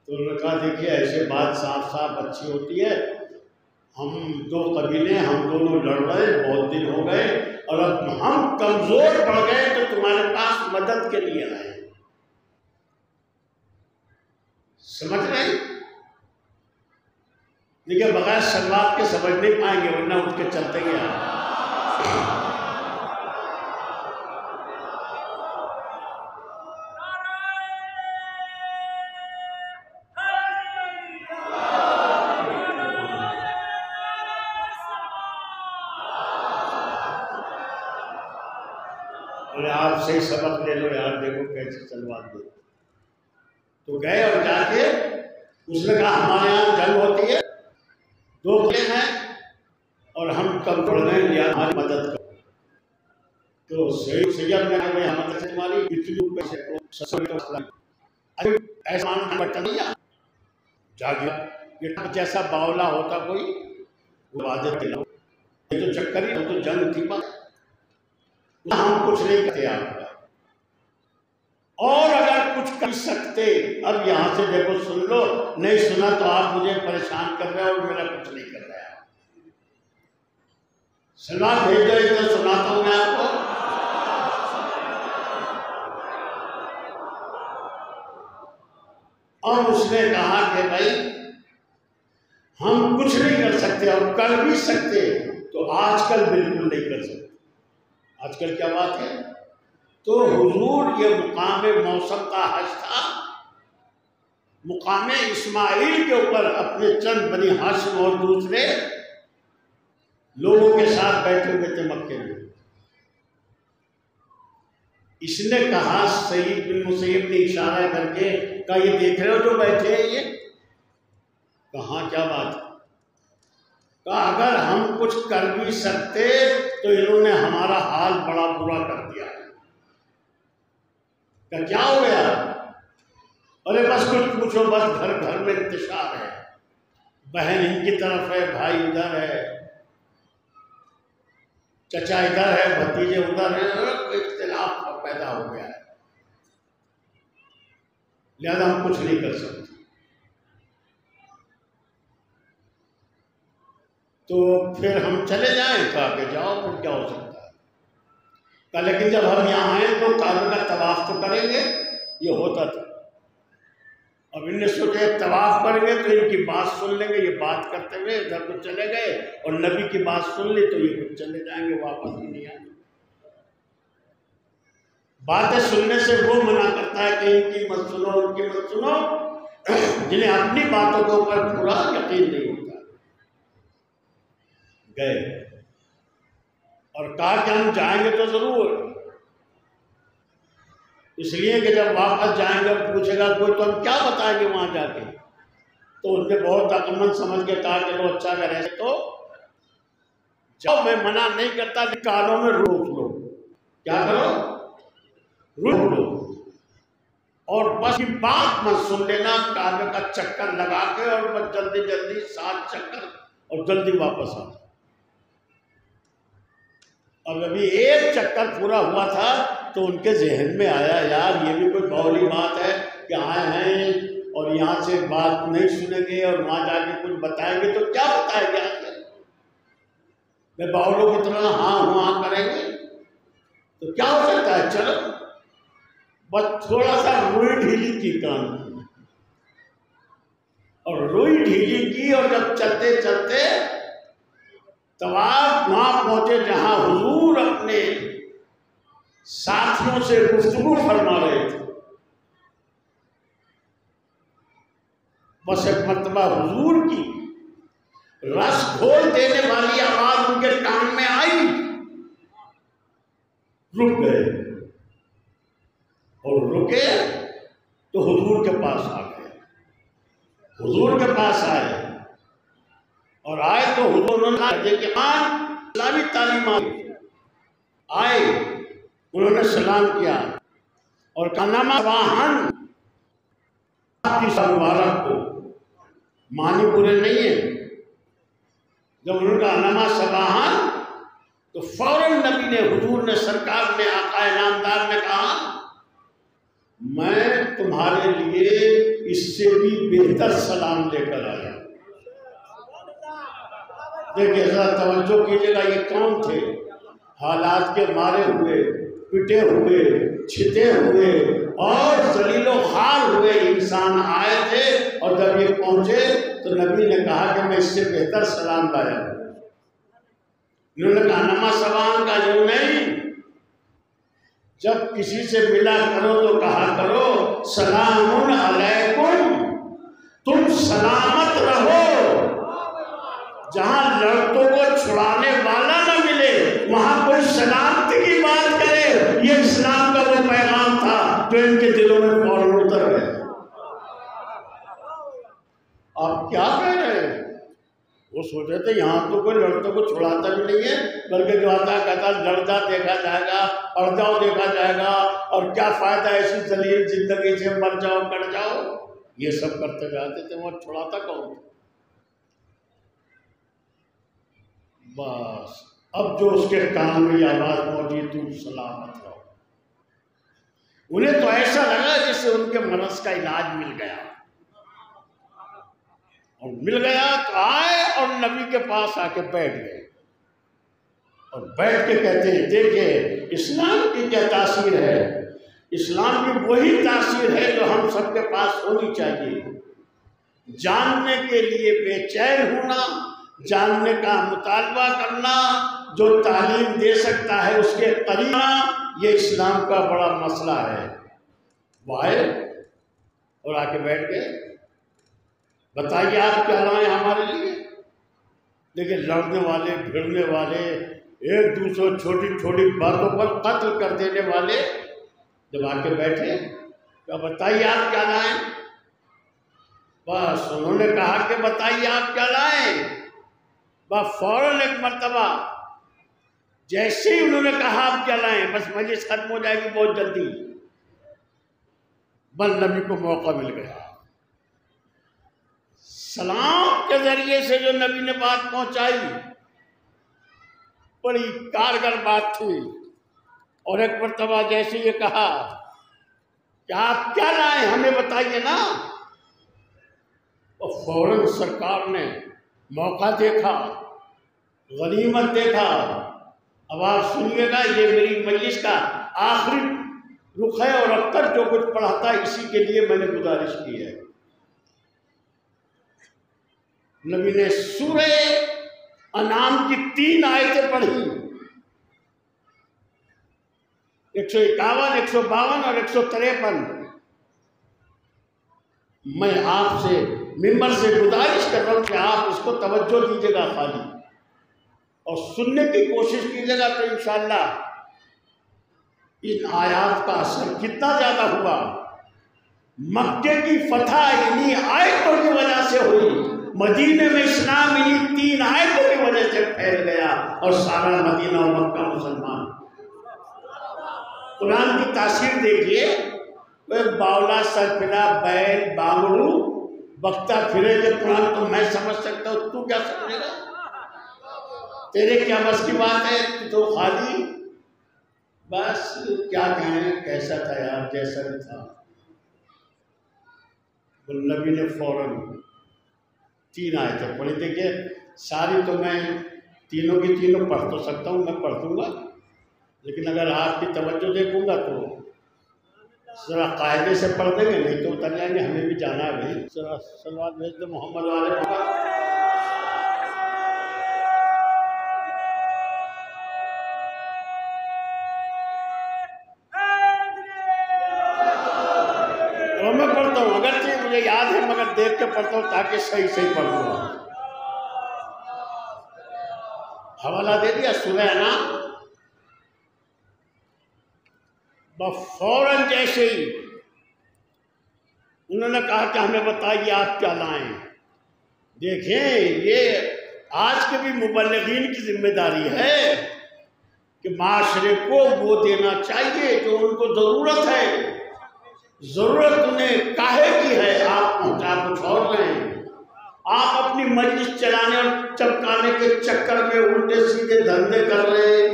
तो उन्होंने कहा देखिए ऐसे बात साफ साफ अच्छी होती है, हम दो कबीले, हम दोनों लड़ रहे, बहुत दिन हो गए और अब हम कमजोर पड़ गए तो तुम्हारे पास मदद के लिए आए। समझ रहे? देखिए बगैर संवाद के समझ नहीं पाएंगे, वरना उठ के चलते ही आ। आप सही सबक ले लो यार, देखो कैसे चलवा दे। तो गए और जाके उसने कहा हमारे यहाँ जंग होती है, दो प्लेन हैं और हम कब पड़ गए, लिया हमारी मदद करो। तो सैयद ने कहा मदद से हमारी इतनी पैसे ऐसा बटन दिया, जा गया। ये जैसा बावला होता कोई वो आदत दिलाओ, ये तो चक्कर ही, तो जंग थी बात, हम कुछ नहीं करते आपका। और अगर कुछ कर सकते, अब यहां से देखो सुन लो, नहीं सुना तो आप मुझे परेशान कर रहे हो और मेरा कुछ नहीं कर रहे हैं। सलमान भेज दो तो सुनाता हूं मैं आपको। और उसने कहा कि भाई हम कुछ नहीं कर सकते और कर भी सकते तो आजकल बिल्कुल नहीं कर सकते। आजकल क्या बात है? तो हुजूर ये मुकाम मौसम का हज था, मुकाम इस्माइल के ऊपर अपने चंद बनी हाशिम और दूसरे लोगों के साथ बैठे हुए थे मक्के में। इसने कहा, सईद बिन मुसय्यब ने इशारा करके कहा, ये देख रहे हो जो बैठे हैं ये? कहा क्या बात है? कहा अगर हम कुछ कर भी सकते तो इन्होंने हमारा हाल बड़ा बुरा कर दिया। क्या हो गया? अरे बस कुछ पूछो, बस घर घर में इंतशार है, बहन इनकी तरफ है, भाई उधर है, चचा इधर है, भतीजे उधर है, इख्तिलाफ पैदा हो गया है, लिहाजा हम कुछ नहीं कर सकते। तो फिर हम चले जाएं? कहा कि जाओ, फिर क्या हो सकता है। कहा लेकिन जब हम यहाँ आए तो काबे का तवाफ तो करेंगे। ये होता था। अब इनने सोचे तवाफ करेंगे तो इनकी बात सुन लेंगे, ये बात करते हुए इधर को चले गए और नबी की बात सुन ली तो ये कुछ चले जाएंगे, वापस ही नहीं आएंगे। बातें सुनने से वो मना करता है कि इनकी मत सुनो, उनकी मत सुनो, जिन्हें अपनी बातों के ऊपर पूरा यकीन नहीं होता। गए और कहा कि हम जाएंगे तो जरूर, इसलिए कि जब वापस जाएंगे और पूछेगा कोई तो हम क्या बताएंगे वहां जाके। तो उनने बहुत अक्लमंद समझ के कहा कि लो अच्छा अगर ऐसे तो जाओ, मैं मना नहीं करता, कानों में रोक लो। क्या करो? रोक लो और बस की बात मत सुन लेना, काबे का चक्कर लगा के और बस जल्दी जल्दी 7 चक्कर और जल्दी वापस आ। अब अभी एक चक्कर पूरा हुआ था तो उनके जहन में आया, यार ये भी कोई बावली बात है कि आए हैं और यहाँ से बात नहीं सुनेंगे और वहां जाके कुछ बताएंगे तो क्या बताएंगे? मैं बावलों की तरह हाँ वहां करेंगे तो क्या हो सकता है? चलो बस थोड़ा सा रुई ढीली की कान की, और रुई ढीली की और जब चलते चलते तवाफ वहां पहुंचे जहां हुजूर अपने साथियों से गुफ्तगू फरमा रहे थे। बस एक मर्तबा हुजूर की रस खोल देने वाली आवाज उनके रुक गए और रुके तो हुजूर के पास आ गए। हुजूर के पास आए और आए तो हुजूर ने इस्लामी तालीमात आए, उन्होंने सलाम किया और कहा नमा वाहन आपकी मुबारक को, मानी बुरे नहीं है। जब उनका नमा सबाहन तो फौरन नबी ने, हुजूर ने, सरकार ने, आकाए नामदार ने कहा मैं तुम्हारे लिए इससे भी बेहतर सलाम लेकर आया। देखिए जरा तवज्जो कीजिएगा, ये कौन थे? हालात के मारे हुए, पिटे हुए, छिते हुए और जलीलो खार हुए इंसान आए थे और जब ये पहुंचे तो नबी ने कहा कि मैं इससे बेहतर सलाम लाया। उन्होंने कहा नमा सवान का यूं नहीं, जब किसी से मिला करो तो कहा करो सलामुन अलैकुम, तुम सलामत रहो। जहां लड़कों को छुड़ाने वाला न मिले वहां कोई सलामती की बात करे, ये इस्लाम का वो पैगाम था जो इनके दिलों में फौरन उतर गया। आप क्या कह रहे हैं? वो सोच रहे थे यहाँ तो कोई लड़कों को छुड़ाता भी नहीं है, बल्कि जो आता है कहता लड़दा देखा जाएगा, अड़जाओ देखा जाएगा, और क्या फायदा ऐसी जलील जिंदगी से, मर जाओ कट जाओ, ये सब करते जाते थे। वहां छुड़ाता कौन? बस अब जो उसके कान में आवाज पहुंची तुम सलामत रहो, उन्हें तो ऐसा लगा जैसे उनके मनस का इलाज मिल गया। और मिल गया तो आए और नबी के पास आके बैठ गए और बैठ के कहते हैं देखिए इस्लाम की क्या तासीर है। इस्लाम की वही तासीर है जो हम सबके पास होनी चाहिए। जानने के लिए बेचैन होना, जानने का मुतालबा करना, जो तालीम दे सकता है उसके करीब आना, ये इस्लाम का बड़ा मसला है। वो आए और आके बैठ गए, बताइए आप क्या लाए हमारे लिए। देखिए लड़ने वाले, भिड़ने वाले, एक दूसरे छोटी छोटी बातों पर कत्ल कर देने वाले जब आके बैठे तो बताइए आप क्या लाए। बस उन्होंने कहा कि बताइए आप क्या लाए। बस फौरन एक मर्तबा जैसे ही उन्होंने कहा आप क्या लाए, बस मजलिस खत्म हो जाएगी बहुत जल्दी। बल नबी को मौका मिल गया, सलाम के जरिए से जो नबी ने बात पहुंचाई, बड़ी कारगर बात थी। और एक मर्तबा जैसे ये कहा कि आप क्या लाए हमें बताइए ना, और फौरन सरकार ने मौका देखा, गनीमत देखा। अब आप सुनिएगा, ये मेरी मजलिस का आखिरी रुख है और अब तक जो कुछ पढ़ा था इसी के लिए मैंने गुजारिश की है। नबी ने सूरे अनाम की 3 आयतें पढ़ी, 151, 152 और 153। मैं आपसे मिंबर से गुजारिश कर रहा हूं कि आप इसको तवज्जो दीजिएगा खाली और सुनने की कोशिश कीजिएगा, तो इंशाअल्लाह इन आयात का असर कितना ज्यादा हुआ। मक्के की फतह इन्हीं आयतों की वजह से हुई, मदीने में इस्लाम इन्हीं 3 आयतों की वजह से फैल गया और सारा मदीना और मक्का मुसलमान। कुरान की तासीर देखिए, वह बावला, सरफिरा, बैल, बांगड़ू, बख्ता फिरे जो कुरान तो मैं समझ सकता हूँ, तू क्या समझेगा? तेरे क्या बस की बात है? तो खाली बस क्या कहें, कैसा था यार, जैसा भी था। नबी ने फौरन 3 आयतें पढ़ी। देखिए सारी तो मैं तीनों की तीनों पढ़ तो सकता हूँ, मैं पढ़ दूंगा, लेकिन अगर आपकी तवज्जो देखूंगा तो जरा कायदे से पढ़ देंगे, नहीं तो उतर जाएंगे। हमें भी जाना है भाई, जरा सलवात भेज दे मोहम्मद वाले। मैं पढ़ता हूँ, अगर चीज मुझे याद है मगर देख के पढ़ता हूँ ताकि सही सही पढ़ लूँ। हवाला दे दिया सूरह अनाम फौरन जैसे ही उन्होंने कहा कि हमें बताइए आप क्या लाएं। देखें, ये आज के भी मुबल्लिगीन की जिम्मेदारी है कि माशरे को वो देना चाहिए जो उनको ज़रूरत है। ज़रूरत उन्हें काहे की है, आप पहुँचा कुछ और रहे हैं। आप अपनी मजलिस चलाने और चमकाने के चक्कर में उल्टे सीधे धंधे कर रहे हैं।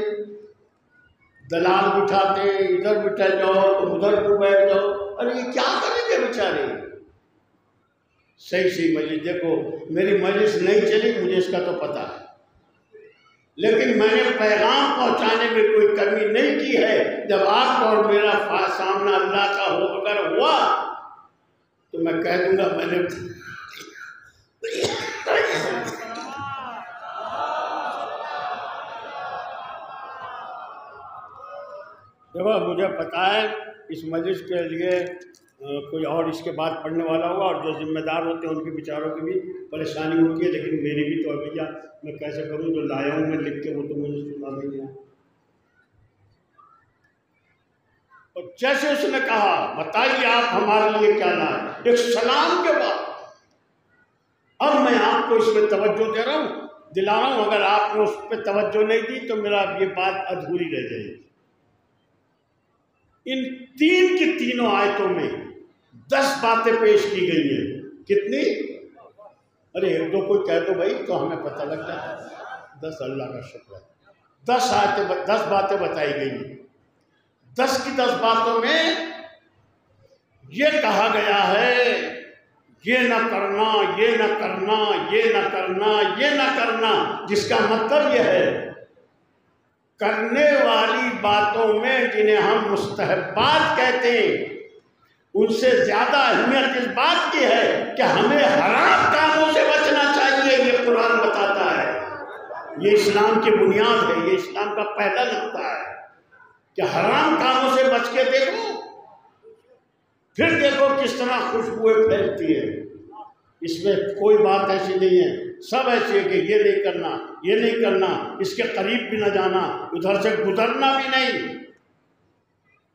दलाल बिठाते, इधर बिठा जाओ तो उधर को बैठ जाओ। अरे ये क्या करेंगे बेचारे। सही सही मजलिस देखो, मेरी मजलिस नहीं चली, मुझे इसका तो पता है, लेकिन मैंने पैगाम पहुंचाने में कोई कमी नहीं की है। जब आपका और मेरा सामना अल्लाह का होकर हुआ तो मैं कह दूंगा मैंने देखो, मुझे पता है इस मजलिस के लिए कोई और इसके बाद पढ़ने वाला होगा और जो जिम्मेदार होते हैं उनके बेचारों की भी परेशानी होती है, लेकिन मेरी भी तो भैया मैं कैसे करूं, जो लाया हूं मैं लिख के वो तो मुझे सुना नहीं है। और जैसे उसने कहा बताइए आप हमारे लिए क्या लाए, एक सलाम के बाद अब मैं आपको इसमें तवज्जो दे रहा हूँ, दिला रहा हूँ। अगर आपने उस पर तवज्जो नहीं दी तो मेरा ये बात अधूरी रह जाएगी। इन तीन की तीनों आयतों में 10 बातें पेश की गई हैं। कितनी? अरे एक दो कोई कह दो भाई तो हमें पता लग जाता है। 10, अल्लाह का शुक्र है। 10 आयतें, 10 बातें बताई गई हैं। 10 की 10 बातों में ये कहा गया है ये न करना, ये न करना, ये न करना, ये न करना, जिसका मतलब ये है करने वाली बातों में जिन्हें हम मुस्तहब्बात कहते हैं उनसे ज्यादा अहमियत इस बात की है कि हमें हराम कामों से बचना चाहिए। ये कुरान बताता है, ये इस्लाम की बुनियाद है, ये इस्लाम का पहला नुक्ता है कि हराम कामों से बच के देखो, फिर देखो किस तरह खुशबुएं फैलती है। इसमें कोई बात ऐसी नहीं है, सब ऐसी है कि ये नहीं करना, ये नहीं करना, इसके करीब भी न जाना, उधर से गुजरना भी नहीं।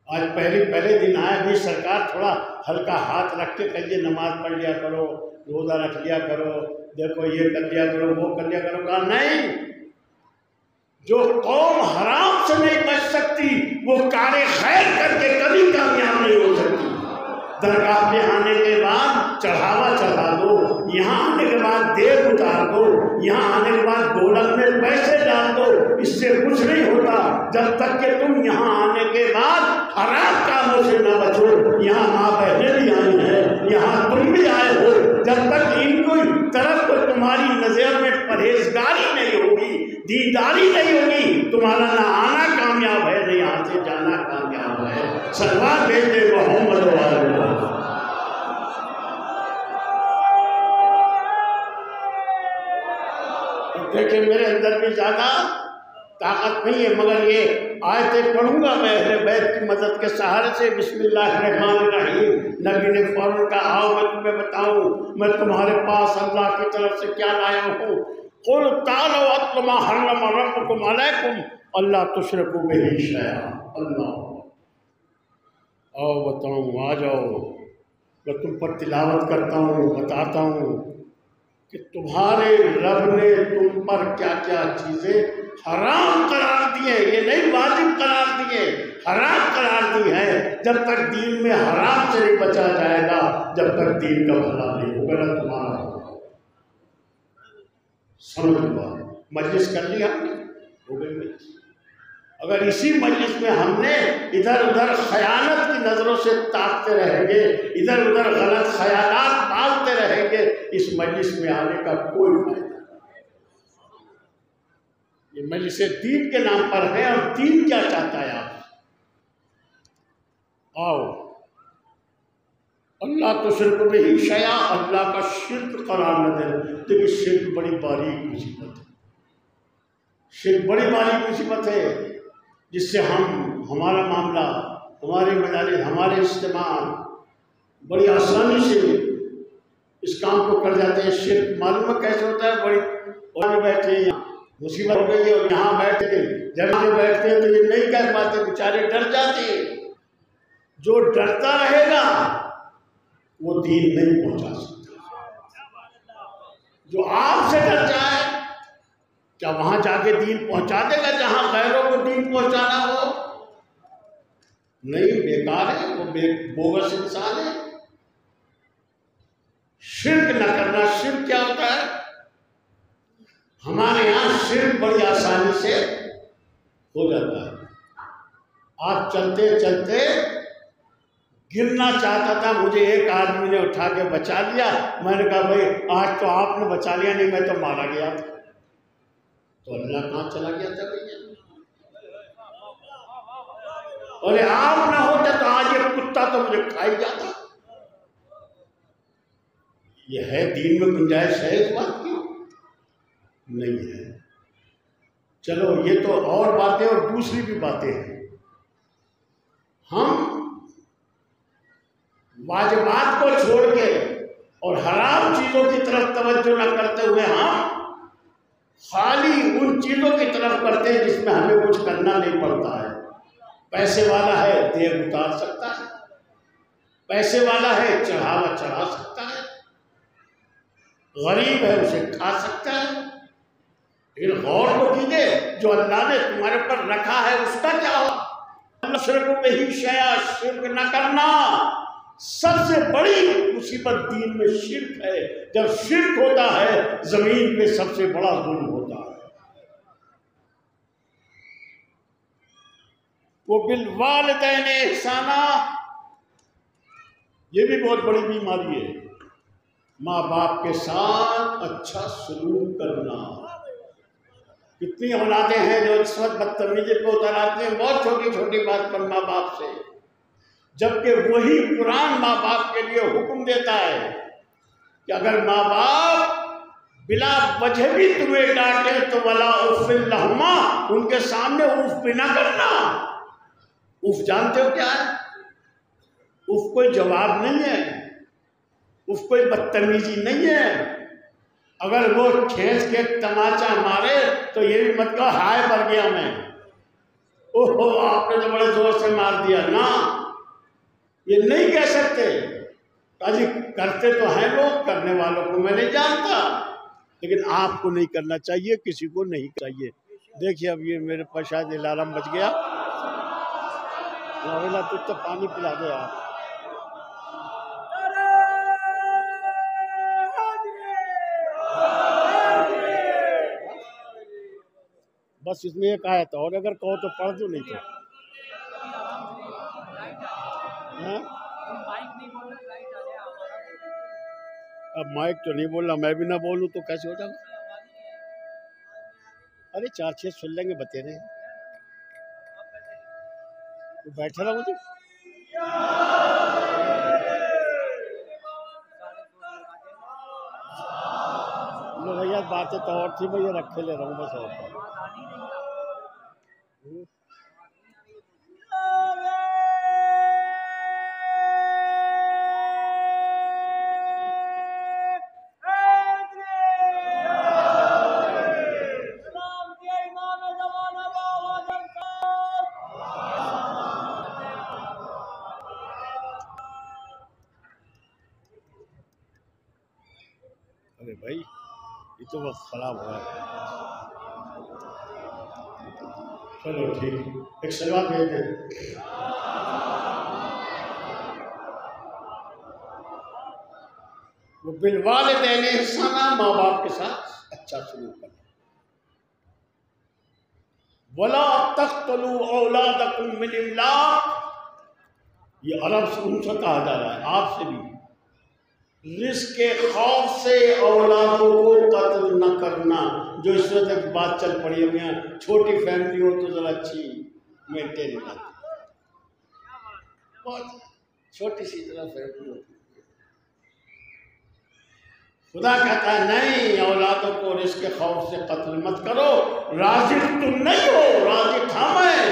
आज पहले दिन आया भी सरकार थोड़ा हल्का हाथ रख के कहिए नमाज पढ़ लिया करो, रोज़ा रख लिया करो, देखो ये कर लिया करो, वो कर लिया करो। कहा नहीं, जो कौम हराम से नहीं बच सकती वो कारे खैर करके कभी कामयाब नहीं हो सकती। दरगाह में आने के बाद चढ़ावा चढ़ा दो, यहाँ आने के बाद देर उतार दो, यहाँ आने के बाद गोलक में पैसे डाल दो, इससे कुछ नहीं होता जब तक कि तुम यहाँ आने के बाद हराम कामों से न बचो। यहाँ माँ बहनें भी आई हैं, यहाँ तुम भी आए हो, जब तक इनको तरफ को तुम्हारी नजर में परहेजगारी नहीं होगी, दीदारी नहीं होगी, तुम्हारा ना आना कामयाब है, नहीं यहाँ से जाना कामयाब है। सलवार भेजते मोहम्मद वाले। देखिए मेरे अंदर भी ज़्यादा ताकत नहीं है, मगर ये आयतें पढ़ूंगा मैं अहले बैत की मदद के सहारे से। बिस्मिल्लाहिर्रहमानिर्रहीम। नबी ने फौरन कहा आओ मैं तुम्हें बताऊं मैं तुम्हारे पास अल्लाह की तरफ से क्या लाया हूँ। कुल तालो अत्लु मा हर्रम रब्बुकुम अलैकुम अल्ला तुशरिकू बिही शैअन। अल्लाह आओ बताऊँ, आ जाओ, मैं तुम पर तिलावत करता हूँ, बताता हूँ कि तुम्हारे रब ने तुम पर क्या क्या चीज़ें हराम करार दिए। ये नहीं वाजिब करार दिए, हराम करार दी है। जब तक दीन में हराम से नहीं बचा जाएगा, जब तक दीन का भला नहीं होगा ना तुम्हारा होगा। समझ लो, मजलिस कर ली हमने, हो गई मजलिस। अगर इसी मजलिस में हमने इधर उधर खयानत की नज़रों से ताकते रहेंगे, इधर उधर गलत ख्यालात पालते रहेंगे, इस मजलिस में आने का कोई फायदा नहीं। ये मजलिस दीन के नाम पर है और दीन क्या चाहता है आप आओ। अल्लाह तो शिर्क में ही शया, अल्लाह का शिर्क करार न दे। देखिए शिर्क बड़ी बारीक मुसीबत है, शिर्क बड़ी बारीक मुसीबत है जिससे हमारा मामला, हमारे मजालिस, हमारे इस्तेमाल बड़ी आसानी से इस काम को कर जाते हैं। शिर्क मालूम है कैसे होता है, बड़ी और बैठे हैं, मुसीबत हो गई है और यहाँ बैठ के जब बैठते हैं तो ये नहीं कह पाते, बेचारे डर जाते हैं। जो डरता रहेगा वो दीन नहीं पहुंचा सकता। जो आपसे डर जाए क्या वहां जाके दीन पहुंचा देगा जहां गैरों को दीन पहुंचाना हो? नहीं, बेकार है वो, बोगस इंसान है। शिर्क न करना। शिर्क क्या होता है? हमारे यहां शिर्क बड़ी आसानी से हो जाता है। आप चलते चलते गिरना चाहता था, मुझे एक आदमी ने उठा के बचा लिया। मैंने कहा भाई आज तो आपने बचा लिया, नहीं मैं तो मारा गया था। तो अल्लाह कहां चला गया था भैया? अरे आप ना होते तो आज ये कुत्ता तो मुझे खा ही जाता। ये है दीन में गुंजाइश है इस बात की? नहीं है। चलो ये तो और बातें, और दूसरी भी बातें हैं। हम वाजिबात को छोड़ के और हराम चीजों की तरफ तवज्जो न करते हुए हम खाली उन चीजों की तरफ करते हैं जिसमें हमें कुछ करना नहीं पड़ता है। पैसे वाला है देह उतार सकता है, पैसे वाला है चढ़ावा चढ़ा सकता है, गरीब है उसे खा सकता है। लेकिन गौर तो कीजिए जो अल्लाह ने तुम्हारे ऊपर रखा है उसका क्या हो? शिर्क में ही शया, शिर्क न करना। सबसे बड़ी मुसीबत दीन में शिर्क है। जब शिर्क होता है जमीन पे सबसे बड़ा जुल्म होता है। वो बिल वालिदैन ihसाना, ये भी बहुत बड़ी बीमारी है। माँ बाप के साथ अच्छा सलूक करना। कितनी औलादें हैं जो इस वक्त बदतमीजी पे उतर आती हैं बहुत छोटी छोटी बात पर माँ बाप से, जबकि वही कुरान माँ बाप के लिए हुक्म देता है कि अगर माँ बाप बिला वजह भी तुम्हें डांटे तो वला उफ़िल लहुमा, उनके सामने उफ भी ना करना। उफ जानते हो क्या है? उफ कोई जवाब नहीं है, उफ कोई बदतमीजी नहीं है। अगर वो खींच के तमाचा मारे तो ये भी मत कहो हाय मर गया मैं, ओहो आपने तो बड़े जोर से मार दिया ना, ये नहीं कह सकते। काजी करते तो हैं लोग, करने वालों को मैं नहीं जानता, लेकिन आपको नहीं करना चाहिए, किसी को नहीं चाहिए। देखिए अब ये मेरे पास शायद अलार्म बज गया। तुझ तो पानी पिला दे आप। बस इसमें एक आयत और अगर कहो तो पढ़ दो, नहीं तो अब माइक तो नहीं बोल रहा, मैं भी ना बोलूं तो कैसे हो जाएगा? अरे 4-6 सुन लेंगे बतेरे, तो बैठा रहा मुझे। भैया बातें तो और थी, भैया रखे ले रहा हूँ बस। और अरे भाई ये तो वक्त खराब हो रहा है। चलो ठीक, एक सलवा भेज दें। वो बिलवालिदैन ihसाना, माँ बाप के साथ अच्छा सलूक करना। वला तक़्तुलू औलादकुम मिन इमलाक़, ये अरब से उनसे कहा जा रहा है, आपसे भी। रिस्क के खौफ से औलादों को कत्ल न करना। जो इस वक्त तक बात चल पड़ी है, यहाँ छोटी फैमिली हो तो जरा अच्छी मेंटेन करती, बहुत छोटी सी तरह फैमिली होती। खुदा कहता है नहीं, औलादों को रिस्क के खौफ से कत्ल मत करो। राज़िक तुम नहीं हो, राज़िक हम हैं।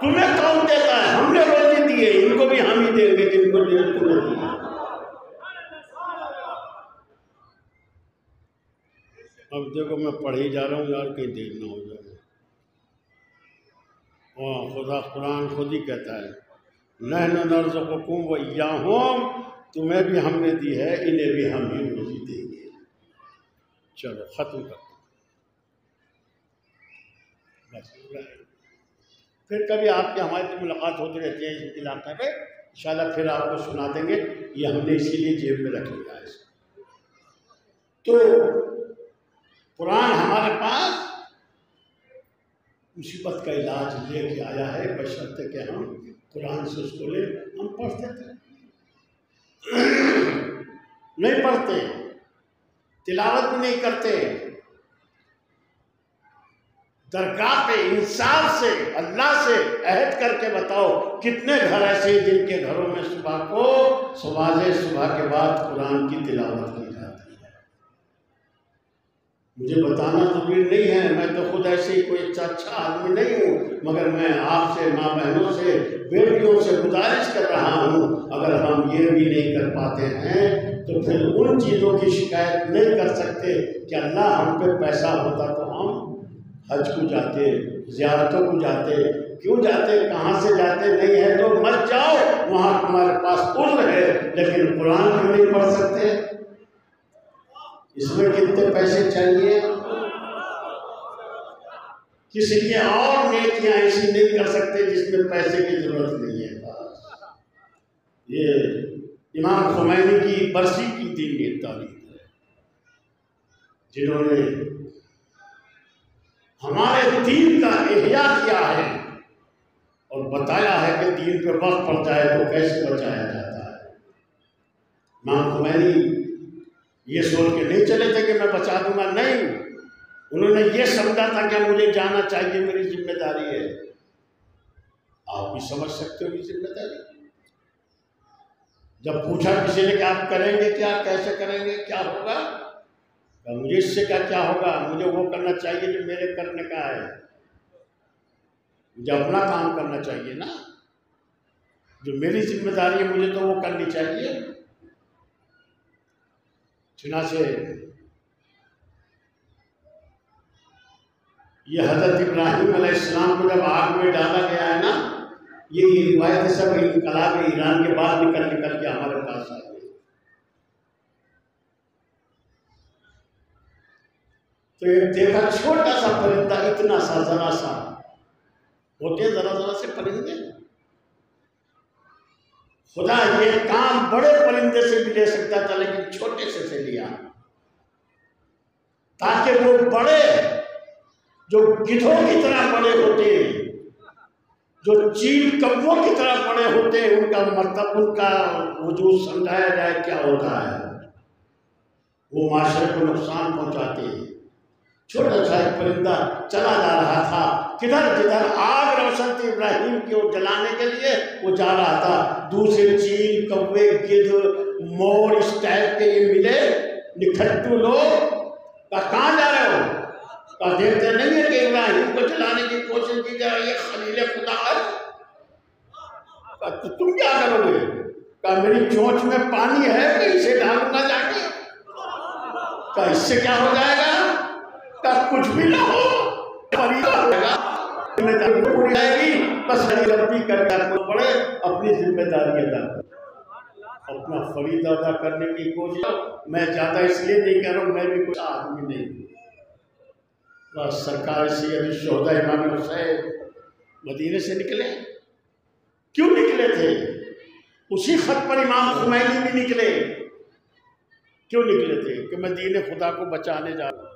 तुम्हें कौन देता है? हमने रोजी दी है, इनको भी हम ही देंगे जिनको तुम्हें दी। अब देखो मैं पढ़ ही जा रहा हूँ यार, कहीं देर ना हो जाए। खुदा कुरान खुद ही कहता है नहनु नरज़ुक़ुकुम व इय्याहुम, तुम्हें भी हमने दी है, इन्हें भी हम ही रोजी देंगे। चलो ख़त्म करते बस। फिर कभी आपकी हमारी तो मुलाकात होती रहती है इस इलाके में, इंशाल्लाह फिर आपको सुना देंगे। ये हमने इसीलिए जेब में रख लिया है। तो कुरान हमारे पास मुसीबत का इलाज लेके आया है, बशर्ते कि हम कुरान से उसको ले। हम पढ़ते थे नहीं पढ़ते, तिलावत भी नहीं करते, दरगाह पे इंसाफ से अल्लाह से अहद करके बताओ कितने घर ऐसे हैं जिनके घरों में सुबह के बाद कुरान की तिलावत की जाती है। मुझे बताना जरूरी नहीं है, मैं तो खुद ऐसे ही कोई अच्छा आदमी नहीं हूँ, मगर मैं आपसे, माँ बहनों से, बेटियों से गुजारिश कर रहा हूँ, अगर हम ये भी नहीं कर पाते हैं तो फिर उन चीज़ों की शिकायत नहीं कर सकते कि अल्लाह हम पे पैसा होता तो हम हज को जाते, ज़ियारतों को जाते। क्यों जाते, कहाँ से जाते? नहीं है तो मत जाओ, वहाँ तुम्हारे पास उज़्र है, लेकिन कुरान क्यों नहीं पढ़ सकते? इसमें कितने पैसे चाहिए? किसी लिए और नेकियां ऐसी नहीं कर सकते जिसमें पैसे की जरूरत नहीं है बस। ये इमाम खुमैनी की बरसी की दीनी तारीख है, जिन्होंने हमारे दीन का इह्या किया है और बताया है कि दीन पे वक्त पड़ जाए तो कैसे बचाया जाता है। इमाम खुमैनी ये सोच के नहीं चले थे कि मैं बचा दूंगा, नहीं, उन्होंने ये समझा था कि मुझे जाना चाहिए, मेरी जिम्मेदारी है। आप भी समझ सकते हो ये जिम्मेदारी। जब पूछा किसी ने कि आप करेंगे क्या, कैसे करेंगे, क्या होगा, मुझे इससे क्या होगा, मुझे वो करना चाहिए जो मेरे करने का है, मुझे अपना काम करना चाहिए ना, जो मेरी जिम्मेदारी है मुझे तो वो करनी चाहिए। चुनाचे ये हज़रत इब्राहिम अलैहिस्सलाम को जब आग में डाला गया है ना, ये रिवायत सब इनकलाब ईरान के बाद निकल के हमारे पास आई है। तो एक देखा छोटा सा परिंदा, इतना सा, जरा सा होते जरा से परिंदे, खुदा ये काम बड़े परिंदे से भी ले सकता था, लेकिन छोटे से लिया ताकि वो बड़े, जो गिद्धों की तरह बड़े होते हैं, जो चील कौवों की तरह बड़े होते हैं, उनका मतलब, उनका वजूद समझाया जाए क्या होता है। वो माशरे को नुकसान पहुंचाते हैं। छोटा सा एक परिंदा चला जा रहा था, किधर जिधर आग रोशन थी इब्राहिम की ओर जलाने के लिए वो जा रहा था। दूसरे चील, कौवे, गिद्ध, मोर इस टाइप के ये मिले निखट्टू लोग। कहाँ जा रहे हो? का देखते नहीं है कि इब्राहिम को जलाने की कोशिश की जा रही है, खलील खुदा है। तो तुम क्या करोगे? का मेरी चोंच में पानी है, मैं इसे डालूंगा जाके, का इससे क्या हो जाएगा? का कुछ भी ना हो, पूरी आएगी, बस रब्बी करना पड़े, अपनी जिम्मेदारी अदा कर, अपना फरीद अदा करने की कोशिश। मैं ज़्यादा इसलिए नहीं कह रहा हूँ, मैं भी कोई आदमी नहीं, बस सरकार से अभी शोहदा इमाम हुसैन मदीने से निकले। क्यों निकले थे? उसी खत पर इमाम खुमैनी भी निकले। क्यों निकले थे? कि मैं दीन खुदा को बचाने जा रहा हूँ।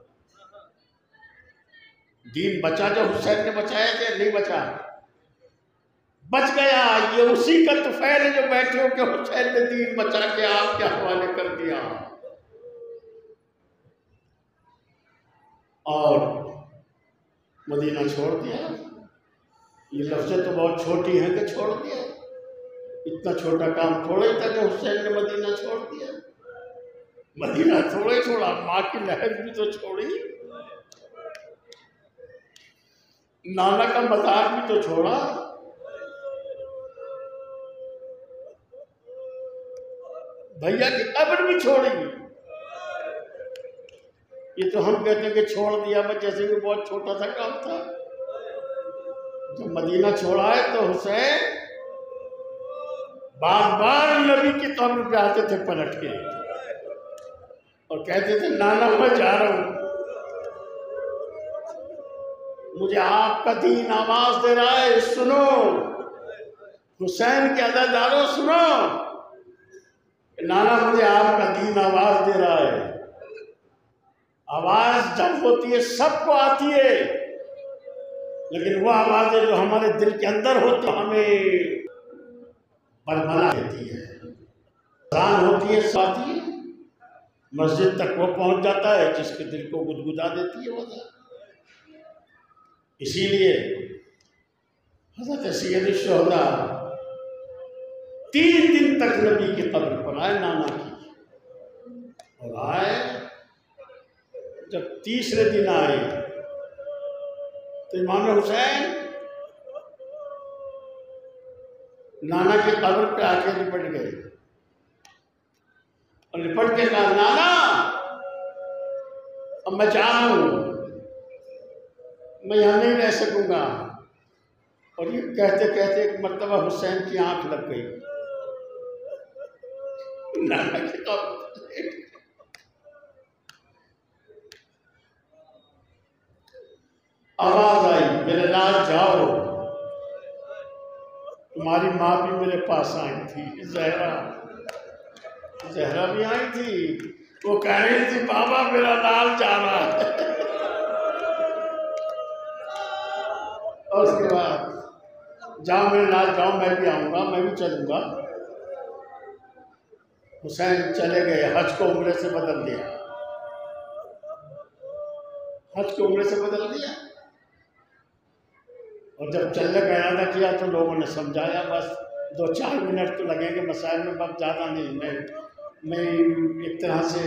दीन बचा जो हुसैन ने बचाया थे, नहीं बचा, बच गया। ये उसी का तुफैल है जो बैठे हो कि हुसैन ने दीन बचा के आपके हवाले कर दिया। और मदीना छोड़ दिया। ये लफ्ज़ें तो बहुत छोटी हैं कि छोड़ दिया, इतना छोटा काम थोड़ा ही था कि हुसैन ने मदीना छोड़ दिया। मदीना थोड़े छोड़ा, माँ की लहर भी तो छोड़ी, नाना का मज़ार भी तो छोड़ा, भैया की कब्र भी छोड़ी। ये तो हम कहते हैं कि छोड़ दिया, बस जैसे कि बहुत छोटा सा काम था। जब मदीना छोड़ा है तो हुसैन बार बार नबी की कब्र पे आते थे पलट के और कहते थे नाना मैं जा रहा हूं, मुझे आपका दीन आवाज दे रहा है, सुनो। हुसैन के अदादारों सुनो, नाना मुझे आपका दीन आवाज दे रहा है। आवाज जब होती है सबको आती है, लेकिन वो आवाजें जो हमारे दिल के अंदर होती है हमें बरमला देती है। अज़ान होती है साथी, मस्जिद तक वो पहुंच जाता है जिसके दिल को गुदगुदा देती है वो। इसीलिए हज़रत सैयद शुहदा 3 दिन तक नबी की कब्र पर आए नाना की, और आए जब तीसरे दिन आए तो इमाम हुसैन नाना की कब्र पे आके लिपट गए और लिपट के कहा नाना अब मैं जा रहा हूं, मैं यहां नहीं रह सकूंगा। और ये कहते कहते एक मर्तबा हुसैन की आंख लग गई नाना की कब्र। आवाज आई मेरे लाल जाओ, तुम्हारी माँ भी मेरे पास आई थी, जहरा भी आई थी, वो कह रही थी बाबा मेरा लाल जा रहा है। और उसके बाद जाओ मेरे लाल जाओ, मैं भी आऊंगा, मैं भी चलूंगा। हुसैन चले गए, हज को उम्रे से बदल दिया, हज को उम्रे से बदल दिया। और जब चलने का इरादा किया तो लोगों ने समझाया, बस 2-4 मिनट तो लगेंगे मसाइल में, बस ज़्यादा नहीं। मैं एक तरह से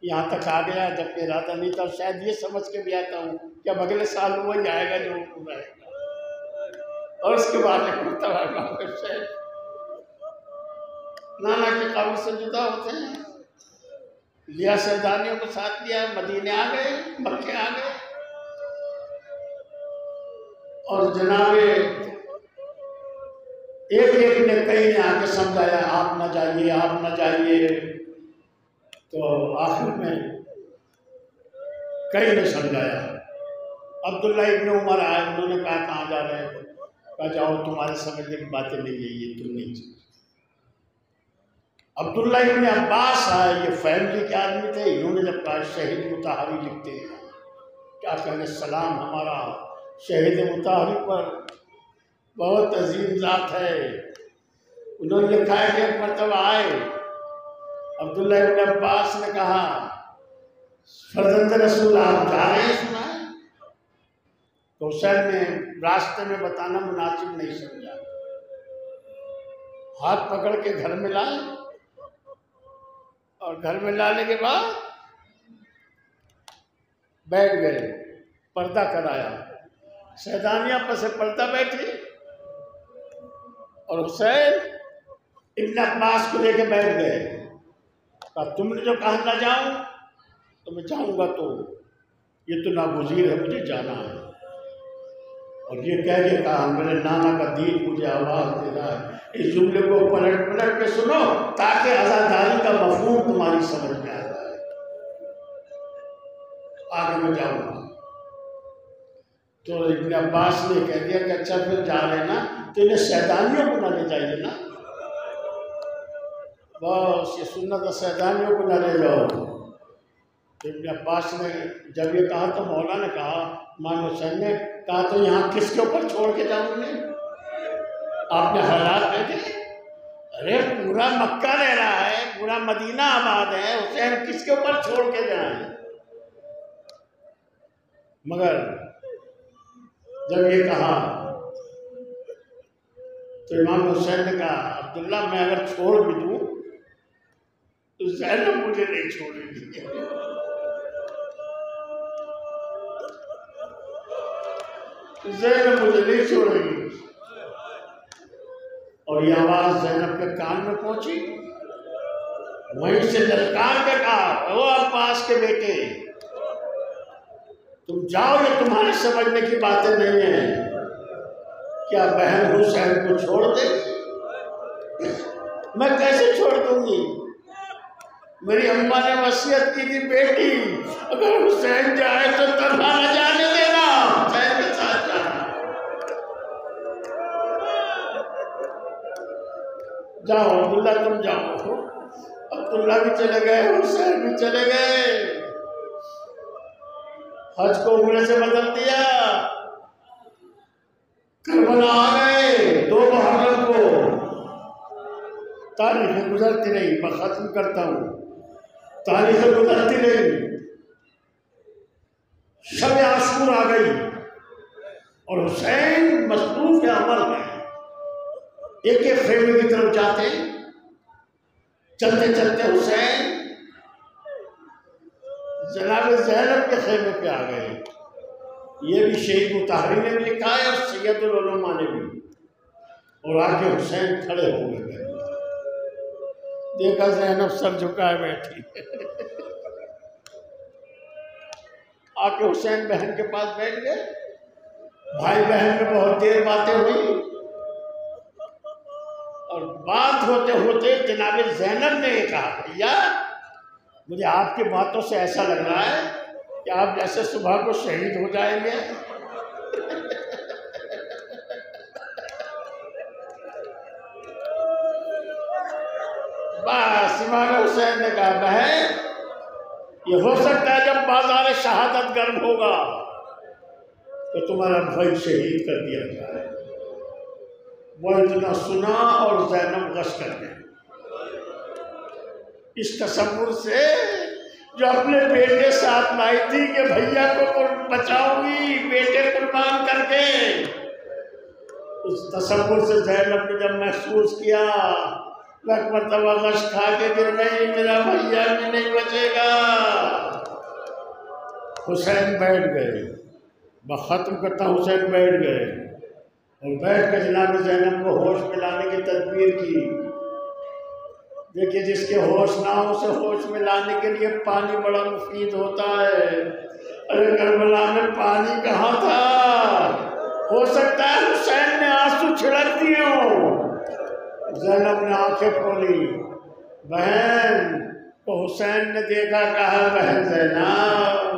यहाँ तक आ गया, जबकि इरादा नहीं था। शायद ये समझ के भी आता हूँ कि अब अगले साल वही आएगा जो रहेगा। और उसके बाद नाना की कब्र से जुदा होते हैं, लिया सरदारियों को साथ लिया, मदीने आ गए, मक्के आ गए। और जनाबे एक एक ने कई ने आके समझाया आप ना जाइए, आप ना जाइए। तो आखिर में कई ने समझाया। अब्दुल्ला इब्न उमर आए, उन्होंने कहा कहाँ जा रहे हैं? कहा जाओ तुम्हारे समझने की बातें नहीं है, ये तुम नहीं समझ। अब्दुल्ला इब्न अब्बास आए, ये फैमिली के आदमी थे। इन्होंने जब कहा शहीद मुताहरी लिखते हैं, क्या कहने सलाम हमारा शहीद मुताहरी पर बहुत अजीम ज़ात है। उन्होंने लिखा है कि एक मरतबा आए, अब्दुल्ला इब्न अब्बास ने कहा फर्जंद रसूल आप जा रहे हैं, सुना है? तो हुसैन ने रास्ते में बताना मुनासिब नहीं समझा, हाथ पकड़ के घर में लाए और घर में लाने के बाद बैठ गए, पर्दा कराया, सैदानिया पर से पर्दा बैठी और हुसैन इब्न अब्बास को लेके बैठ गए। कहा तुमने जो कहा ना जाऊं तो मैं जाऊंगा, तो ये तो नागुज़ीर है, मुझे जाना है। और ये कह के कहा मेरे नाना का दीन मुझे आवाज़ दे रहा है। इस जुमले को पलट पलट के सुनो ताकि आज़ादारी का मफ़हूम तुम्हारी समझ में आ जाए। आगे मैं जाऊंगा। तो इब्न अब्बास ने कह दिया कि अच्छा फिर जा रहे ना, तो इन्हें सैदानियों को न ले जाइए ना, बस ये सुन्नत सैदानियों को न ले जाओ। इब्न अब्बास ने जब ये कहा तो मौला ने कहा, इमाम हुसैन ने कहा तो यहाँ किसके ऊपर छोड़ के जाऊंगे? आपने हालात देखे, अरे पूरा मक्का रह रहा है, पूरा मदीना आबाद है, हुसैन किसके ऊपर छोड़ के जाए? मगर जब ये कहा तो इमाम हुसैन ने कहा अब्दुल्ला मैं अगर छोड़ भी दूं तो ज़ैनब मुझे नहीं छोड़ेगी। ज़ैनब मुझे नहीं छोड़ेगी। और ये आवाज़ ज़ैनब के कान में पहुंची, वहीं से ललकार के कहा ओ अब्बास के बेटे तुम जाओ, ये तुम्हारे समझने की बातें नहीं है। क्या बहन हुसैन को छोड़ देगी? मैं कैसे छोड़ दूंगी? मेरी अम्मा ने वसीयत की थी, बेटी अगर हुसैन जाए तो तन्हा न जाने देना, हुसैन के साथ जाना। जाओ अब्दुल्ला, तुम जाओ। अब्दुल्ला भी चले गए, हुसैन भी चले गए। हज को उम्रे से बदल दिया। करबला आ गए 2 मुहर्रम को। तारीखें गुजरती रही, मैं खत्म करता हूँ। तारीखें गुजरती रही, शब आशूर आ गई और हुसैन मसरूफ अमल में एक एक खेमे की तरफ जाते। चलते चलते हुसैन जनाब ज़ैनब के खेमे पे आ गए। ये भी शहीद मुताहरी ने भी लिखा है और सैयदुल उलमा ने भी। और आके हुसैन खड़े हो गए, देखा ज़ैनब सर झुकाए बैठी। आके हुसैन बहन के पास बैठ गए। भाई बहन में बहुत देर बातें हुई और बात होते होते जनाब ज़ैनब ने कहा, भैया मुझे आपकी बातों से ऐसा लग रहा है कि आप जैसे सुबह को शहीद हो जाएंगे। बस इमाम हुसैन ने कहा, बहन ये हो सकता है जब बाजार शहादत गर्म होगा तो तुम्हारा भाई शहीद कर दिया जाए। वो इतना सुना और ज़ैनब गश कर गए। इस तसव्वुर से जो अपने बेटे साथ लाई थी कि भैया को बचाऊंगी बेटे कुर्बान करके, उस तसव्वुर से ज़ैनब ने जब महसूस किया एक मरतबा गश खा के गिर गई, मेरा भैया भी नहीं बचेगा। हुसैन बैठ गए, मैं खत्म करता। हुसैन बैठ गए और बैठ कर जनाब ज़ैनब को होश में लाने की तदबीर की। देखिए जिसके होश ना हो उसे होश में लाने के लिए पानी बड़ा मुफीद होता है। अरे करबला में पानी कहाँ था? हो सकता है हुसैन ने आंसू छिड़क दिए हो। ज़ैनब ने आंखें खोली, बहन तो हुसैन ने देखा, कहा बहन ज़ैनब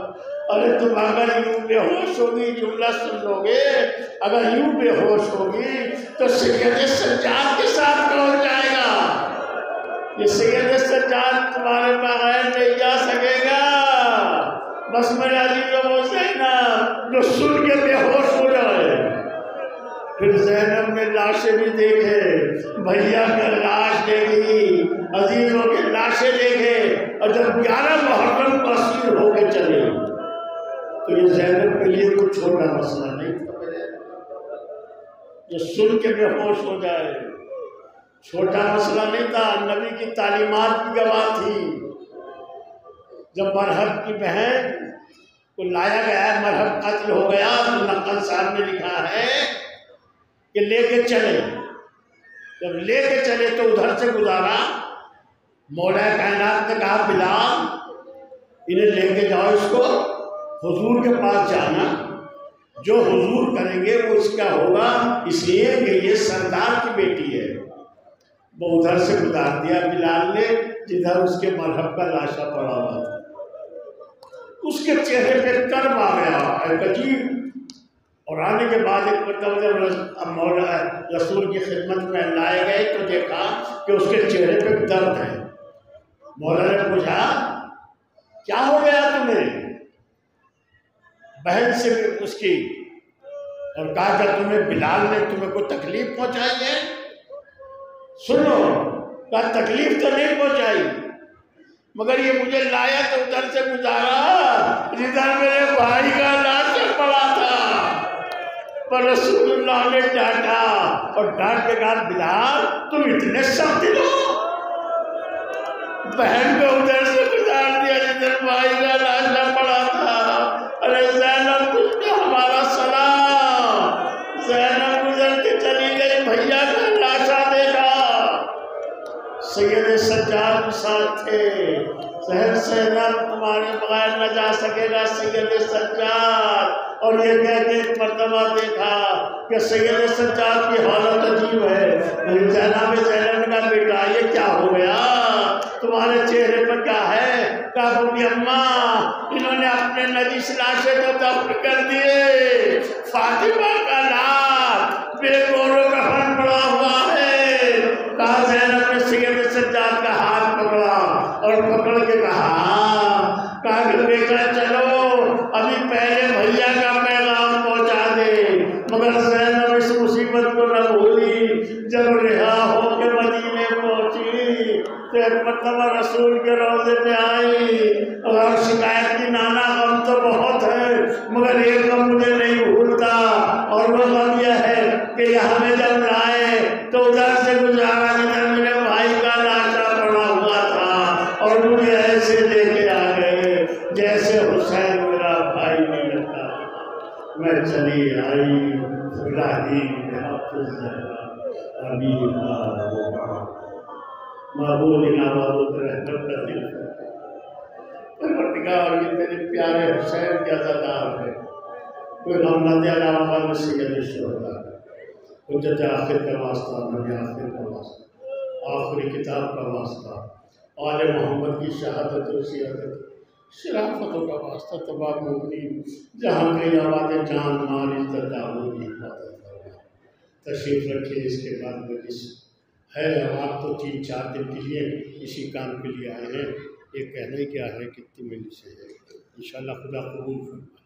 अरे तुम अगर यूं बेहोश होगी, जुमला सुन लोगे, अगर यूं बेहोश होगी तो सैयद सज्जाद के साथ कौन जाएगा? ये सैयद सज्जाद तुम्हारे बगैर नहीं जा सकेगा। बस मेरा अजीब वो ज़ैनब जो सुन के बेहोश हो जाए। फिर ज़ैनब ने लाशें भी देखे, भैया की लाश देखी, अजीजों की लाशें देखे, और जब 11 मुहर्रम को असीर होके चले तो ये ज़ैनब के लिए कोई छोटा मसला नहीं था। जो सुन के बेहोश हो जाए छोटा मसला नहीं था। नबी की तालीमात की गवाह थी। जब मरहब की बहन को लाया गया, मरहब कत्ल हो गया, तो नक्कल साहब ने लिखा है कि लेके चले। जब लेके चले तो उधर से गुजारा, मौला कायनात ने कहा बिलाल इन्हें लेके जाओ, इसको हुजूर के पास जाना, जो हुजूर करेंगे वो इसका होगा, इसलिए कि ये सरदार की बेटी है। वो उधर से गुजार दिया बिलाल ने जिधर उसके मरहब का लाशा पड़ा हुआ था। उसके चेहरे पे कर्ब आ गया, एक अजीब। और आने के बाद एक मतलब जब मौला रसूल की खिदमत में लाए गए तो देखा कि उसके चेहरे पे दर्द है। मौला ने पूछा क्या हो गया तुम्हें? बहन से उसकी, और कहा क्या तुम्हें बिलाल ने तुम्हें कोई तकलीफ पहुंचाई है? सुनो, क्या तकलीफ तो नहीं पहुंचाई, मगर ये मुझे लाया तो उधर से गुजारा जिधर मेरे भाई का लाश पड़ा था। पर रसूलुल्लाह ने डांटा और डांट के कहा बिलाल तुम इतने सख्त हो, बहन को उधर से गुजार दिया जिधर भाई का लाश पड़ा था। अरे ज़ैनब तुझको हमारा सलाम। ज़ैनब गुजर के चली गई, भैया का लाशा देखा, सैयद सज्जाद साथ थे। सहर ज़ैनब तुम्हारे बगैर न जा सकेगा सैयद सज्जाद, और और ये कह के एक मर्तबा देखा कि सैयद सज्जाद की हालत अजीब है। जनाब ज़ैनब का बेटा ये क्या हो गया, तुम्हारे चेहरे पर क्या है? कहा बोली अम्मा इन्होंने अपने नजीस लाशें तो दफन कर दिए, फातिमा का लाश बेगोरों का फन पड़ा हुआ है। कहा ज़ैनब ने सैयद सज्जाद का हाथ पकड़ा और पकड़ के कहा कि बेटा चलो अभी पहले भैया का पैगाम पहुंचा दे। मगर ज़ैनब इस मुसीबत को न भूली। जब रिहा होके मदीने पहुंची तो एक मरतबा रसूल के रोज़े पे आई और शिकायत की, नाना गम तो बहुत है मगर एक गम मुझे नहीं भूलता, और वो गम यह है कि यहाँ में जब लाए तो उधर से गुजारा जिधर मेरे भाई का लाशा पड़ा हुआ था और मुझे ऐसे लेके आ गए जैसे हुसैन मेरा भाई नहीं लगता। मैं चली आई अभी महबूब इनामत रहमत का दिल परवरदिगार ये तेरे प्यारे हुसैन के अज़ादार है। कोई गम न दे अलावा में सैयद शुहदा हुज्जत आखिर का वास्ता, नबी आखिर का वास्ता, आखिरी किताब का वास्ता, आले मोहम्मद की शहादत और सियादत शराफतों का वास्ता, तमाम मुमिनीन जहाँ कहीं आवाज़ जान माल इज्जत आबरू की हिफाजत करना। तशरीफ़ रखिए। इसके बाद मजलिस है। अब आप तो 3-4 दिन के लिए इसी काम के लिए आए हैं। ये कहना ही क्या है कितनी मजलिस है, इंशाअल्लाह खुदा कबूल फरमाए।